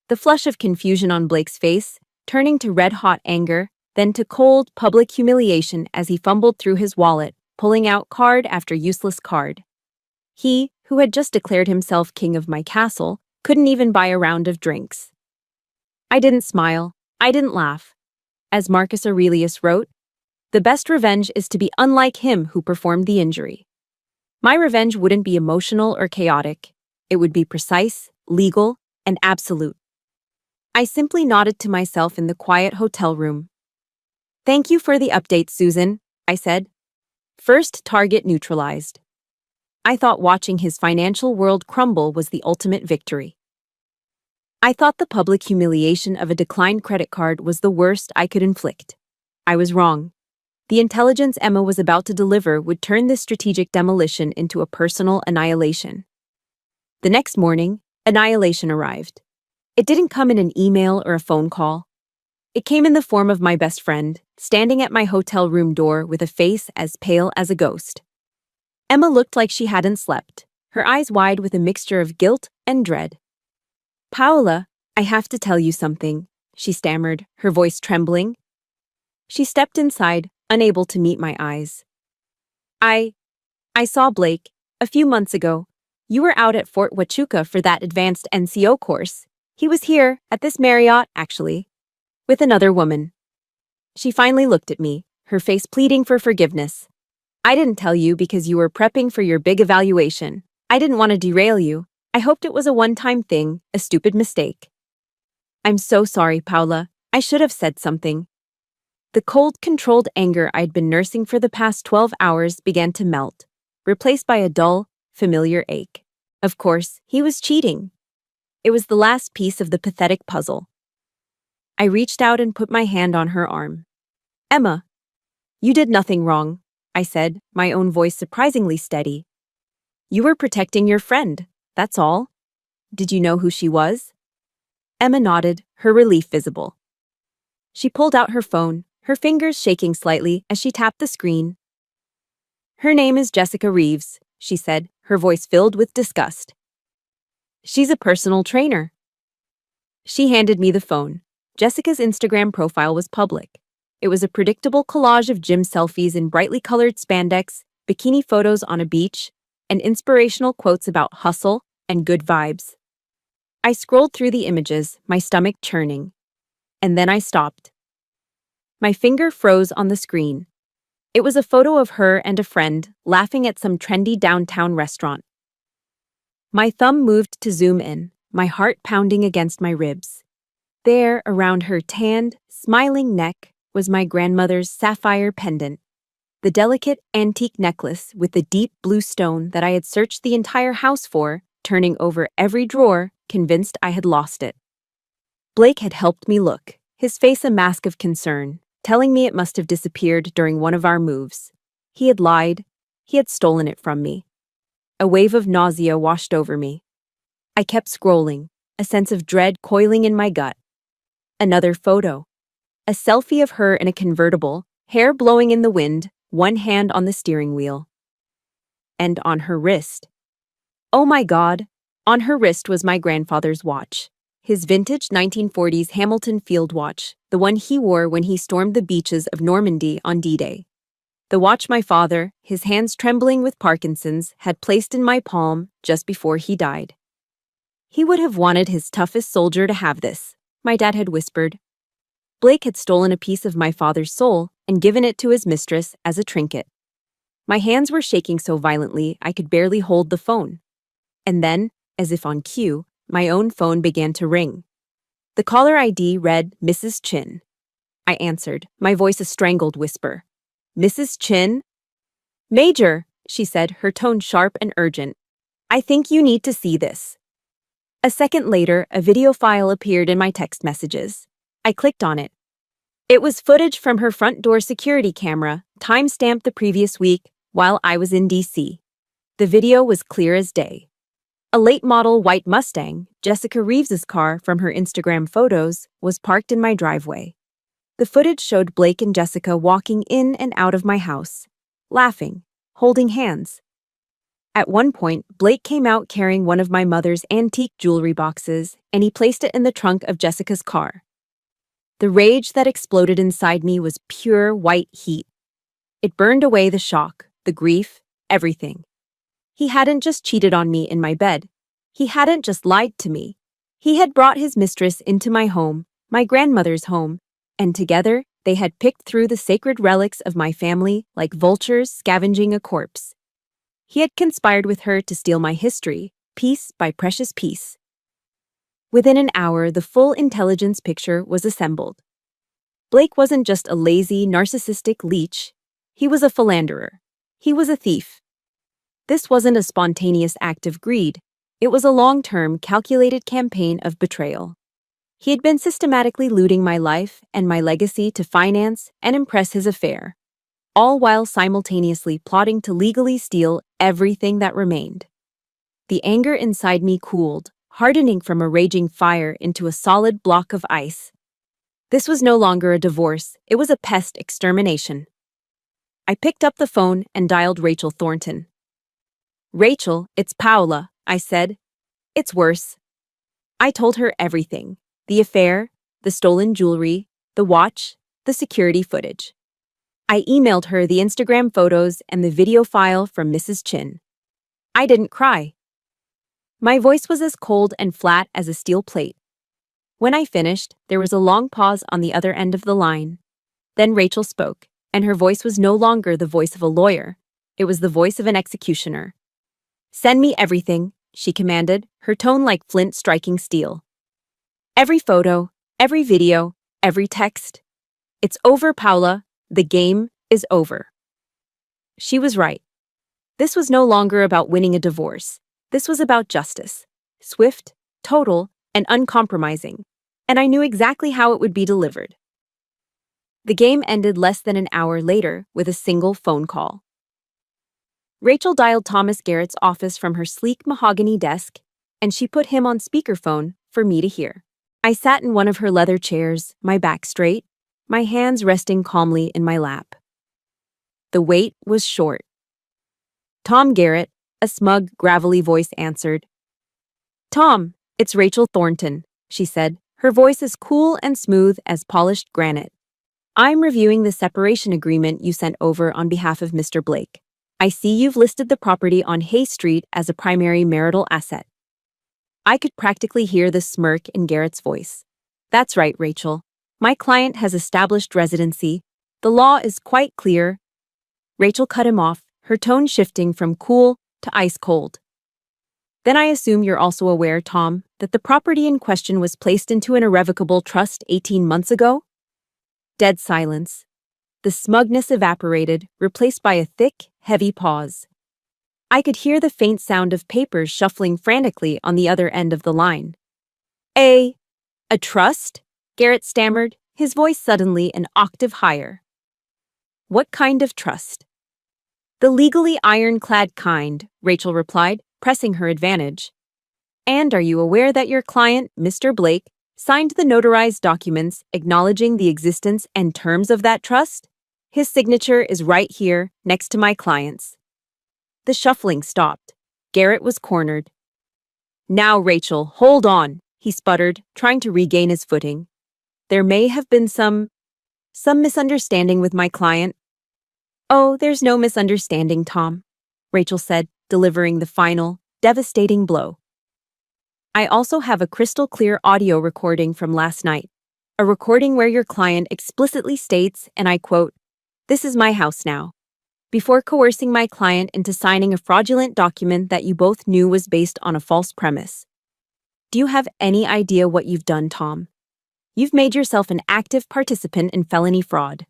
The flush of confusion on Blake's face, turning to red-hot anger, then to cold, public humiliation as he fumbled through his wallet, pulling out card after useless card. He, who had just declared himself king of my castle, couldn't even buy a round of drinks. I didn't smile. I didn't laugh. As Marcus Aurelius wrote, "The best revenge is to be unlike him who performed the injury." My revenge wouldn't be emotional or chaotic. It would be precise, legal, and absolute. I simply nodded to myself in the quiet hotel room. "Thank you for the update, Susan," I said. First target neutralized. I thought watching his financial world crumble was the ultimate victory. I thought the public humiliation of a declined credit card was the worst I could inflict. I was wrong. The intelligence Emma was about to deliver would turn this strategic demolition into a personal annihilation. The next morning, annihilation arrived. It didn't come in an email or a phone call. It came in the form of my best friend, standing at my hotel room door with a face as pale as a ghost. Emma looked like she hadn't slept, her eyes wide with a mixture of guilt and dread. "Paola, I have to tell you something," she stammered, her voice trembling. She stepped inside, unable to meet my eyes. I saw Blake, a few months ago. You were out at Fort Huachuca for that advanced NCO course. He was here, at this Marriott, actually, with another woman." She finally looked at me, her face pleading for forgiveness. "I didn't tell you because you were prepping for your big evaluation. I didn't want to derail you. I hoped it was a one-time thing, a stupid mistake." "I'm so sorry, Paula. I should have said something." The cold, controlled anger I'd been nursing for the past 12 hours began to melt, replaced by a dull, familiar ache. Of course, he was cheating. It was the last piece of the pathetic puzzle. I reached out and put my hand on her arm. "Emma, you did nothing wrong," I said, my own voice surprisingly steady. "You were protecting your friend, that's all. Did you know who she was?" Emma nodded, her relief visible. She pulled out her phone, her fingers shaking slightly as she tapped the screen. "Her name is Jessica Reeves," she said, her voice filled with disgust. "She's a personal trainer." She handed me the phone. Jessica's Instagram profile was public. It was a predictable collage of gym selfies in brightly colored spandex, bikini photos on a beach, and inspirational quotes about hustle and good vibes. I scrolled through the images, my stomach churning. And then I stopped. My finger froze on the screen. It was a photo of her and a friend laughing at some trendy downtown restaurant. My thumb moved to zoom in, my heart pounding against my ribs. There, around her tanned, smiling neck, was my grandmother's sapphire pendant, the delicate antique necklace with the deep blue stone that I had searched the entire house for, turning over every drawer, convinced I had lost it. Blake had helped me look, his face a mask of concern, telling me it must have disappeared during one of our moves. He had lied. He had stolen it from me. A wave of nausea washed over me. I kept scrolling, a sense of dread coiling in my gut. Another photo. A selfie of her in a convertible, hair blowing in the wind, one hand on the steering wheel. And on her wrist. Oh my God! On her wrist was my grandfather's watch. His vintage 1940s Hamilton field watch, the one he wore when he stormed the beaches of Normandy on D-Day. The watch my father, his hands trembling with Parkinson's, had placed in my palm just before he died. He would have wanted his toughest soldier to have this, my dad had whispered. Blake had stolen a piece of my father's soul and given it to his mistress as a trinket. My hands were shaking so violently I could barely hold the phone. And then, as if on cue, my own phone began to ring. The caller ID read Mrs. Chin. I answered, my voice a strangled whisper. "Mrs. Chin?" "Major," she said, her tone sharp and urgent. "I think you need to see this." A second later, a video file appeared in my text messages. I clicked on it. It was footage from her front door security camera, time-stamped the previous week, while I was in D.C. The video was clear as day. A late-model white Mustang, Jessica Reeves's car from her Instagram photos, was parked in my driveway. The footage showed Blake and Jessica walking in and out of my house, laughing, holding hands. At one point, Blake came out carrying one of my mother's antique jewelry boxes, and he placed it in the trunk of Jessica's car. The rage that exploded inside me was pure white heat. It burned away the shock, the grief, everything. He hadn't just cheated on me in my bed. He hadn't just lied to me. He had brought his mistress into my home, my grandmother's home, and together they had picked through the sacred relics of my family like vultures scavenging a corpse. He had conspired with her to steal my history, piece by precious piece. Within an hour, the full intelligence picture was assembled. Blake wasn't just a lazy, narcissistic leech. He was a philanderer. He was a thief. This wasn't a spontaneous act of greed. It was a long-term, calculated campaign of betrayal. He had been systematically looting my life and my legacy to finance and impress his affair, all while simultaneously plotting to legally steal everything that remained. The anger inside me cooled, hardening from a raging fire into a solid block of ice. This was no longer a divorce, it was a pest extermination. I picked up the phone and dialed Rachel Thornton. "Rachel, it's Paula," I said. "It's worse." I told her everything. The affair, the stolen jewelry, the watch, the security footage. I emailed her the Instagram photos and the video file from Mrs. Chin. I didn't cry. My voice was as cold and flat as a steel plate. When I finished, there was a long pause on the other end of the line. Then Rachel spoke, and her voice was no longer the voice of a lawyer. It was the voice of an executioner. "Send me everything," she commanded, her tone like flint striking steel. "Every photo, every video, every text. It's over, Paula. The game is over." She was right. This was no longer about winning a divorce. This was about justice. Swift, total, and uncompromising. And I knew exactly how it would be delivered. The game ended less than an hour later with a single phone call. Rachel dialed Thomas Garrett's office from her sleek mahogany desk, and she put him on speakerphone for me to hear. I sat in one of her leather chairs, my back straight, my hands resting calmly in my lap. The wait was short. "Tom Garrett," a smug, gravelly voice answered. "Tom, it's Rachel Thornton," she said, her voice as cool and smooth as polished granite. "I'm reviewing the separation agreement you sent over on behalf of Mr. Blake. I see you've listed the property on Hay Street as a primary marital asset." I could practically hear the smirk in Garrett's voice. "That's right, Rachel. My client has established residency. The law is quite clear." Rachel cut him off, her tone shifting from cool to ice cold. "Then I assume you're also aware, Tom, that the property in question was placed into an irrevocable trust 18 months ago?" Dead silence. The smugness evaporated, replaced by a thick, heavy pause. I could hear the faint sound of papers shuffling frantically on the other end of the line. A trust?" Garrett stammered, his voice suddenly an octave higher. "What kind of trust?" "The legally ironclad kind," Rachel replied, pressing her advantage. "And are you aware that your client, Mr. Blake, signed the notarized documents acknowledging the existence and terms of that trust? His signature is right here, next to my client's." The shuffling stopped. Garrett was cornered. "Now, Rachel, hold on," he sputtered, trying to regain his footing. "There may have been some misunderstanding with my client." "Oh, there's no misunderstanding, Tom," Rachel said, delivering the final, devastating blow. "I also have a crystal-clear audio recording from last night, a recording where your client explicitly states, and I quote, 'This is my house now,' before coercing my client into signing a fraudulent document that you both knew was based on a false premise. Do you have any idea what you've done, Tom? You've made yourself an active participant in felony fraud."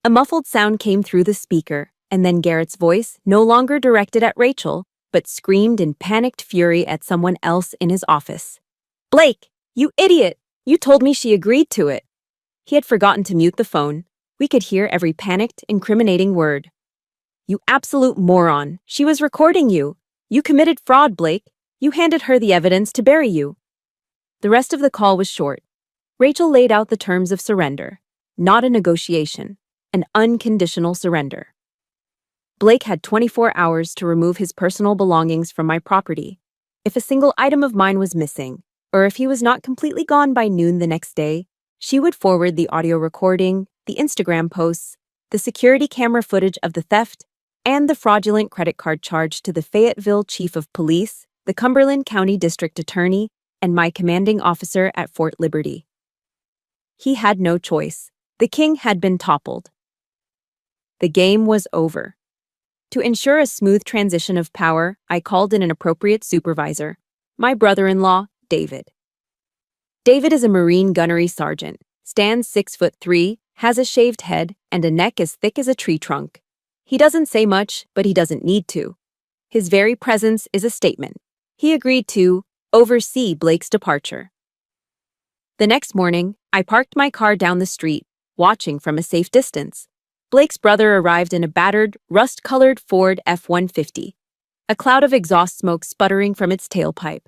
A muffled sound came through the speaker, and then Garrett's voice, no longer directed at Rachel, but screamed in panicked fury at someone else in his office. "Blake, you idiot! You told me she agreed to it." He had forgotten to mute the phone. We could hear every panicked, incriminating word. "You absolute moron! She was recording you! You committed fraud, Blake! You handed her the evidence to bury you." The rest of the call was short. Rachel laid out the terms of surrender. Not a negotiation. An unconditional surrender. Blake had 24 hours to remove his personal belongings from my property. If a single item of mine was missing, or if he was not completely gone by noon the next day, she would forward the audio recording, the Instagram posts, the security camera footage of the theft, and the fraudulent credit card charge to the Fayetteville Chief of Police, the Cumberland County District Attorney, and my commanding officer at Fort Liberty. He had no choice. The king had been toppled. The game was over. To ensure a smooth transition of power, I called in an appropriate supervisor, my brother-in-law, David. David is a Marine gunnery sergeant, stands 6'3", has a shaved head, and a neck as thick as a tree trunk. He doesn't say much, but he doesn't need to. His very presence is a statement. He agreed to oversee Blake's departure. The next morning, I parked my car down the street, watching from a safe distance. Blake's brother arrived in a battered, rust-colored Ford F-150, a cloud of exhaust smoke sputtering from its tailpipe.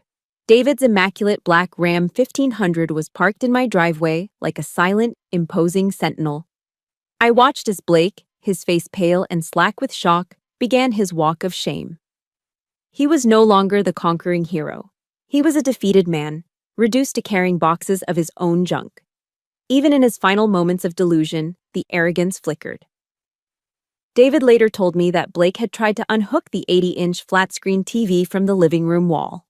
David's immaculate black Ram 1500 was parked in my driveway like a silent, imposing sentinel. I watched as Blake, his face pale and slack with shock, began his walk of shame. He was no longer the conquering hero. He was a defeated man, reduced to carrying boxes of his own junk. Even in his final moments of delusion, the arrogance flickered. David later told me that Blake had tried to unhook the 80-inch flat-screen TV from the living room wall.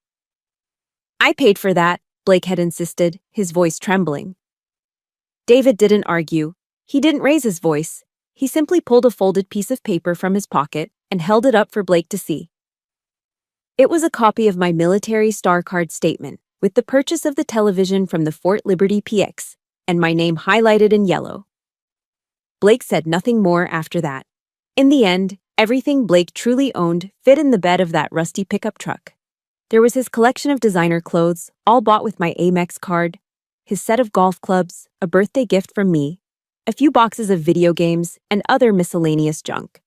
"I paid for that," Blake had insisted, his voice trembling. David didn't argue. He didn't raise his voice. He simply pulled a folded piece of paper from his pocket and held it up for Blake to see. It was a copy of my military star card statement, with the purchase of the television from the Fort Liberty PX, and my name highlighted in yellow. Blake said nothing more after that. In the end, everything Blake truly owned fit in the bed of that rusty pickup truck. There was his collection of designer clothes, all bought with my Amex card, his set of golf clubs, a birthday gift from me, a few boxes of video games, and other miscellaneous junk.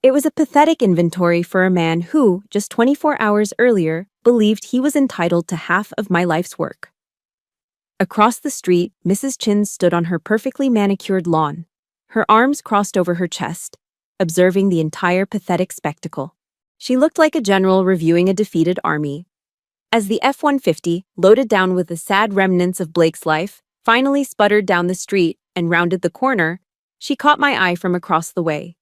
It was a pathetic inventory for a man who, just 24 hours earlier, believed he was entitled to half of my life's work. Across the street, Mrs. Chin stood on her perfectly manicured lawn, her arms crossed over her chest, observing the entire pathetic spectacle. She looked like a general reviewing a defeated army. As the F-150, loaded down with the sad remnants of Blake's life, finally sputtered down the street and rounded the corner, she caught my eye from across the way.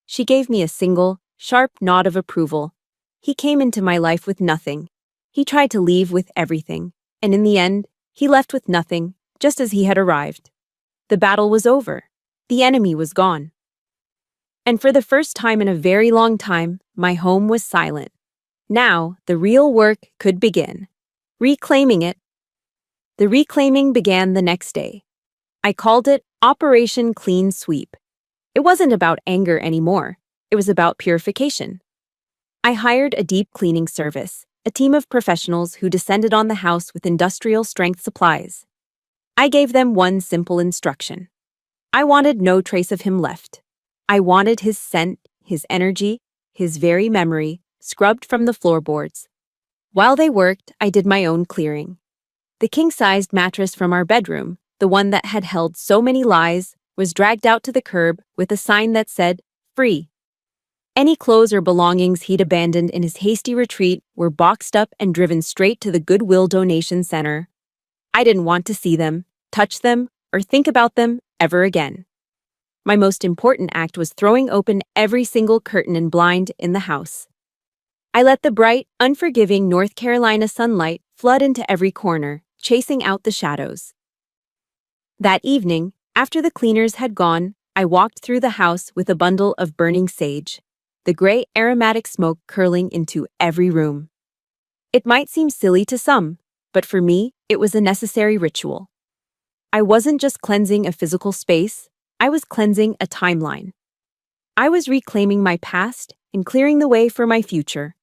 She gave me a single, sharp nod of approval. He came into my life with nothing. He tried to leave with everything, and in the end, he left with nothing, just as he had arrived. The battle was over. The enemy was gone. And for the first time in a very long time, my home was silent. Now, the real work could begin. Reclaiming it. The reclaiming began the next day. I called it Operation Clean Sweep. It wasn't about anger anymore. It was about purification. I hired a deep cleaning service, a team of professionals who descended on the house with industrial-strength supplies. I gave them one simple instruction. I wanted no trace of him left. I wanted his scent, his energy, his very memory, scrubbed from the floorboards. While they worked, I did my own clearing. The king-sized mattress from our bedroom, the one that had held so many lies, was dragged out to the curb with a sign that said, "Free." Any clothes or belongings he'd abandoned in his hasty retreat were boxed up and driven straight to the Goodwill Donation Center. I didn't want to see them, touch them, or think about them ever again. My most important act was throwing open every single curtain and blind in the house. I let the bright, unforgiving North Carolina sunlight flood into every corner, chasing out the shadows. That evening, after the cleaners had gone, I walked through the house with a bundle of burning sage, the gray aromatic smoke curling into every room. It might seem silly to some, but for me, it was a necessary ritual. I wasn't just cleansing a physical space, I was cleansing a timeline. I was reclaiming my past and clearing the way for my future.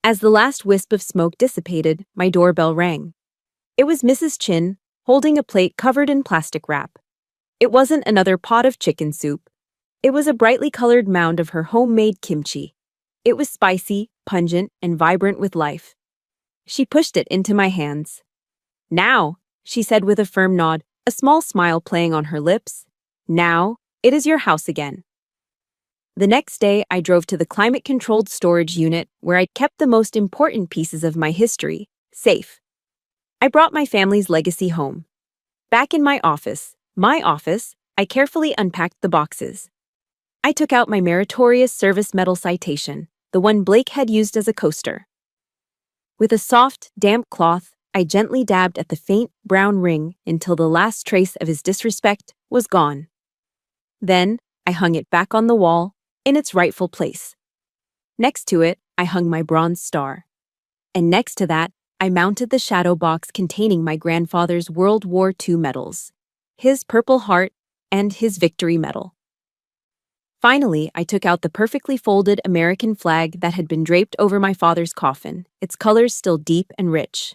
As the last wisp of smoke dissipated, my doorbell rang. It was Mrs. Chin, holding a plate covered in plastic wrap. It wasn't another pot of chicken soup. It was a brightly colored mound of her homemade kimchi. It was spicy, pungent, and vibrant with life. She pushed it into my hands. "Now," she said with a firm nod, a small smile playing on her lips, "now, it is your house again." The next day, I drove to the climate-controlled storage unit where I'd kept the most important pieces of my history, safe. I brought my family's legacy home. Back in my office, I carefully unpacked the boxes. I took out my meritorious service medal citation, the one Blake had used as a coaster. With a soft, damp cloth, I gently dabbed at the faint, brown ring until the last trace of his disrespect was gone. Then, I hung it back on the wall, in its rightful place. Next to it, I hung my bronze star. And next to that, I mounted the shadow box containing my grandfather's World War II medals, his Purple Heart, and his Victory Medal. Finally, I took out the perfectly folded American flag that had been draped over my father's coffin, its colors still deep and rich.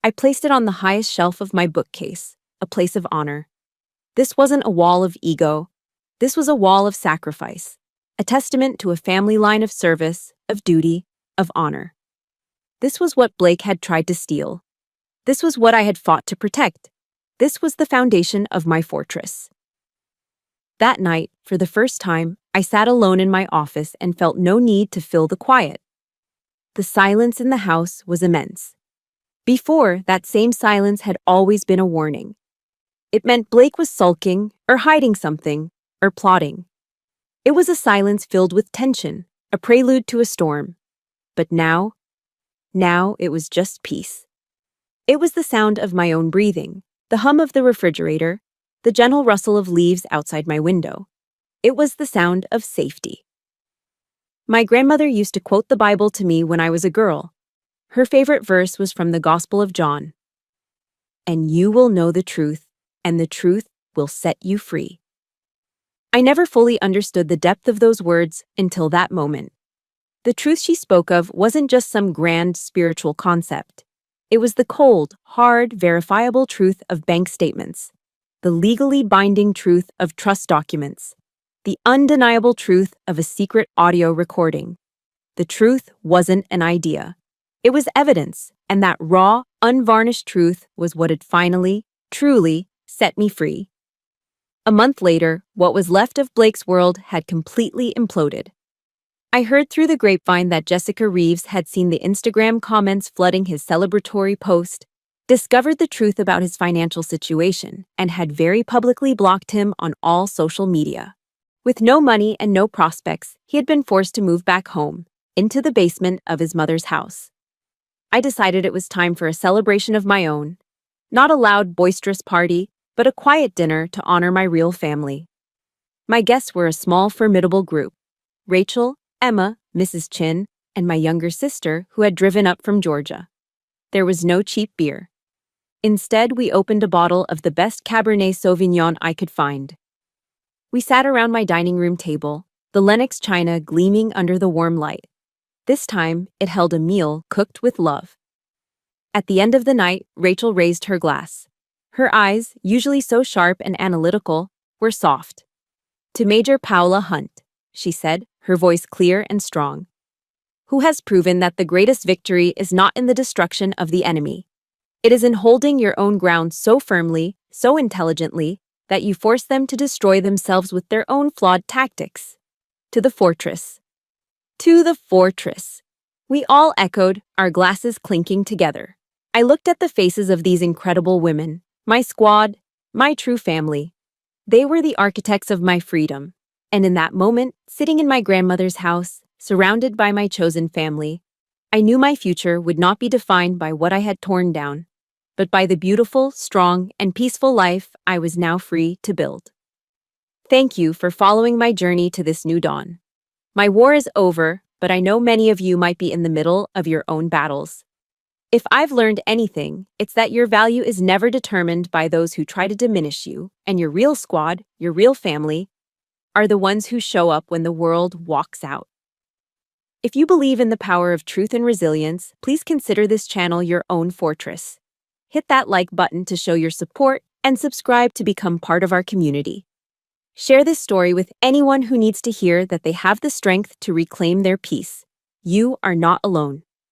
I placed it on the highest shelf of my bookcase, a place of honor. This wasn't a wall of ego. This was a wall of sacrifice, a testament to a family line of service, of duty, of honor. This was what Blake had tried to steal. This was what I had fought to protect. This was the foundation of my fortress. That night, for the first time, I sat alone in my office and felt no need to fill the quiet. The silence in the house was immense. Before, that same silence had always been a warning. It meant Blake was sulking, or hiding something, or plotting. It was a silence filled with tension, a prelude to a storm. But now it was just peace. It was the sound of my own breathing, the hum of the refrigerator, the gentle rustle of leaves outside my window. It was the sound of safety. My grandmother used to quote the Bible to me when I was a girl. Her favorite verse was from the Gospel of John. "And you will know the truth, and the truth will set you free." I never fully understood the depth of those words until that moment. The truth she spoke of wasn't just some grand spiritual concept. It was the cold, hard, verifiable truth of bank statements, the legally binding truth of trust documents, the undeniable truth of a secret audio recording. The truth wasn't an idea. It was evidence, and that raw, unvarnished truth was what had finally, truly, set me free. A month later, what was left of Blake's world had completely imploded. I heard through the grapevine that Jessica Reeves had seen the Instagram comments flooding his celebratory post, discovered the truth about his financial situation, and had very publicly blocked him on all social media. With no money and no prospects, he had been forced to move back home, into the basement of his mother's house. I decided it was time for a celebration of my own. Not a loud, boisterous party, but a quiet dinner to honor my real family. My guests were a small, formidable group: Rachel, Emma, Mrs. Chin, and my younger sister, who had driven up from Georgia. There was no cheap beer. Instead, we opened a bottle of the best Cabernet Sauvignon I could find. We sat around my dining room table, the Lenox china gleaming under the warm light. This time, it held a meal cooked with love. At the end of the night, Rachel raised her glass. Her eyes, usually so sharp and analytical, were soft. "To Major Paula Hunt," she said, her voice clear and strong, "who has proven that the greatest victory is not in the destruction of the enemy. It is in holding your own ground so firmly, so intelligently, that you force them to destroy themselves with their own flawed tactics. To the fortress." To the fortress. We all echoed, our glasses clinking together. I looked at the faces of these incredible women, my squad, my true family. They were the architects of my freedom. And in that moment, sitting in my grandmother's house, surrounded by my chosen family, I knew my future would not be defined by what I had torn down, but by the beautiful, strong, and peaceful life I was now free to build. Thank you for following my journey to this new dawn. My war is over, but I know many of you might be in the middle of your own battles. If I've learned anything, it's that your value is never determined by those who try to diminish you, and your real squad, your real family, are the ones who show up when the world walks out. If you believe in the power of truth and resilience, please consider this channel your own fortress. Hit that like button to show your support and subscribe to become part of our community. Share this story with anyone who needs to hear that they have the strength to reclaim their peace. You are not alone.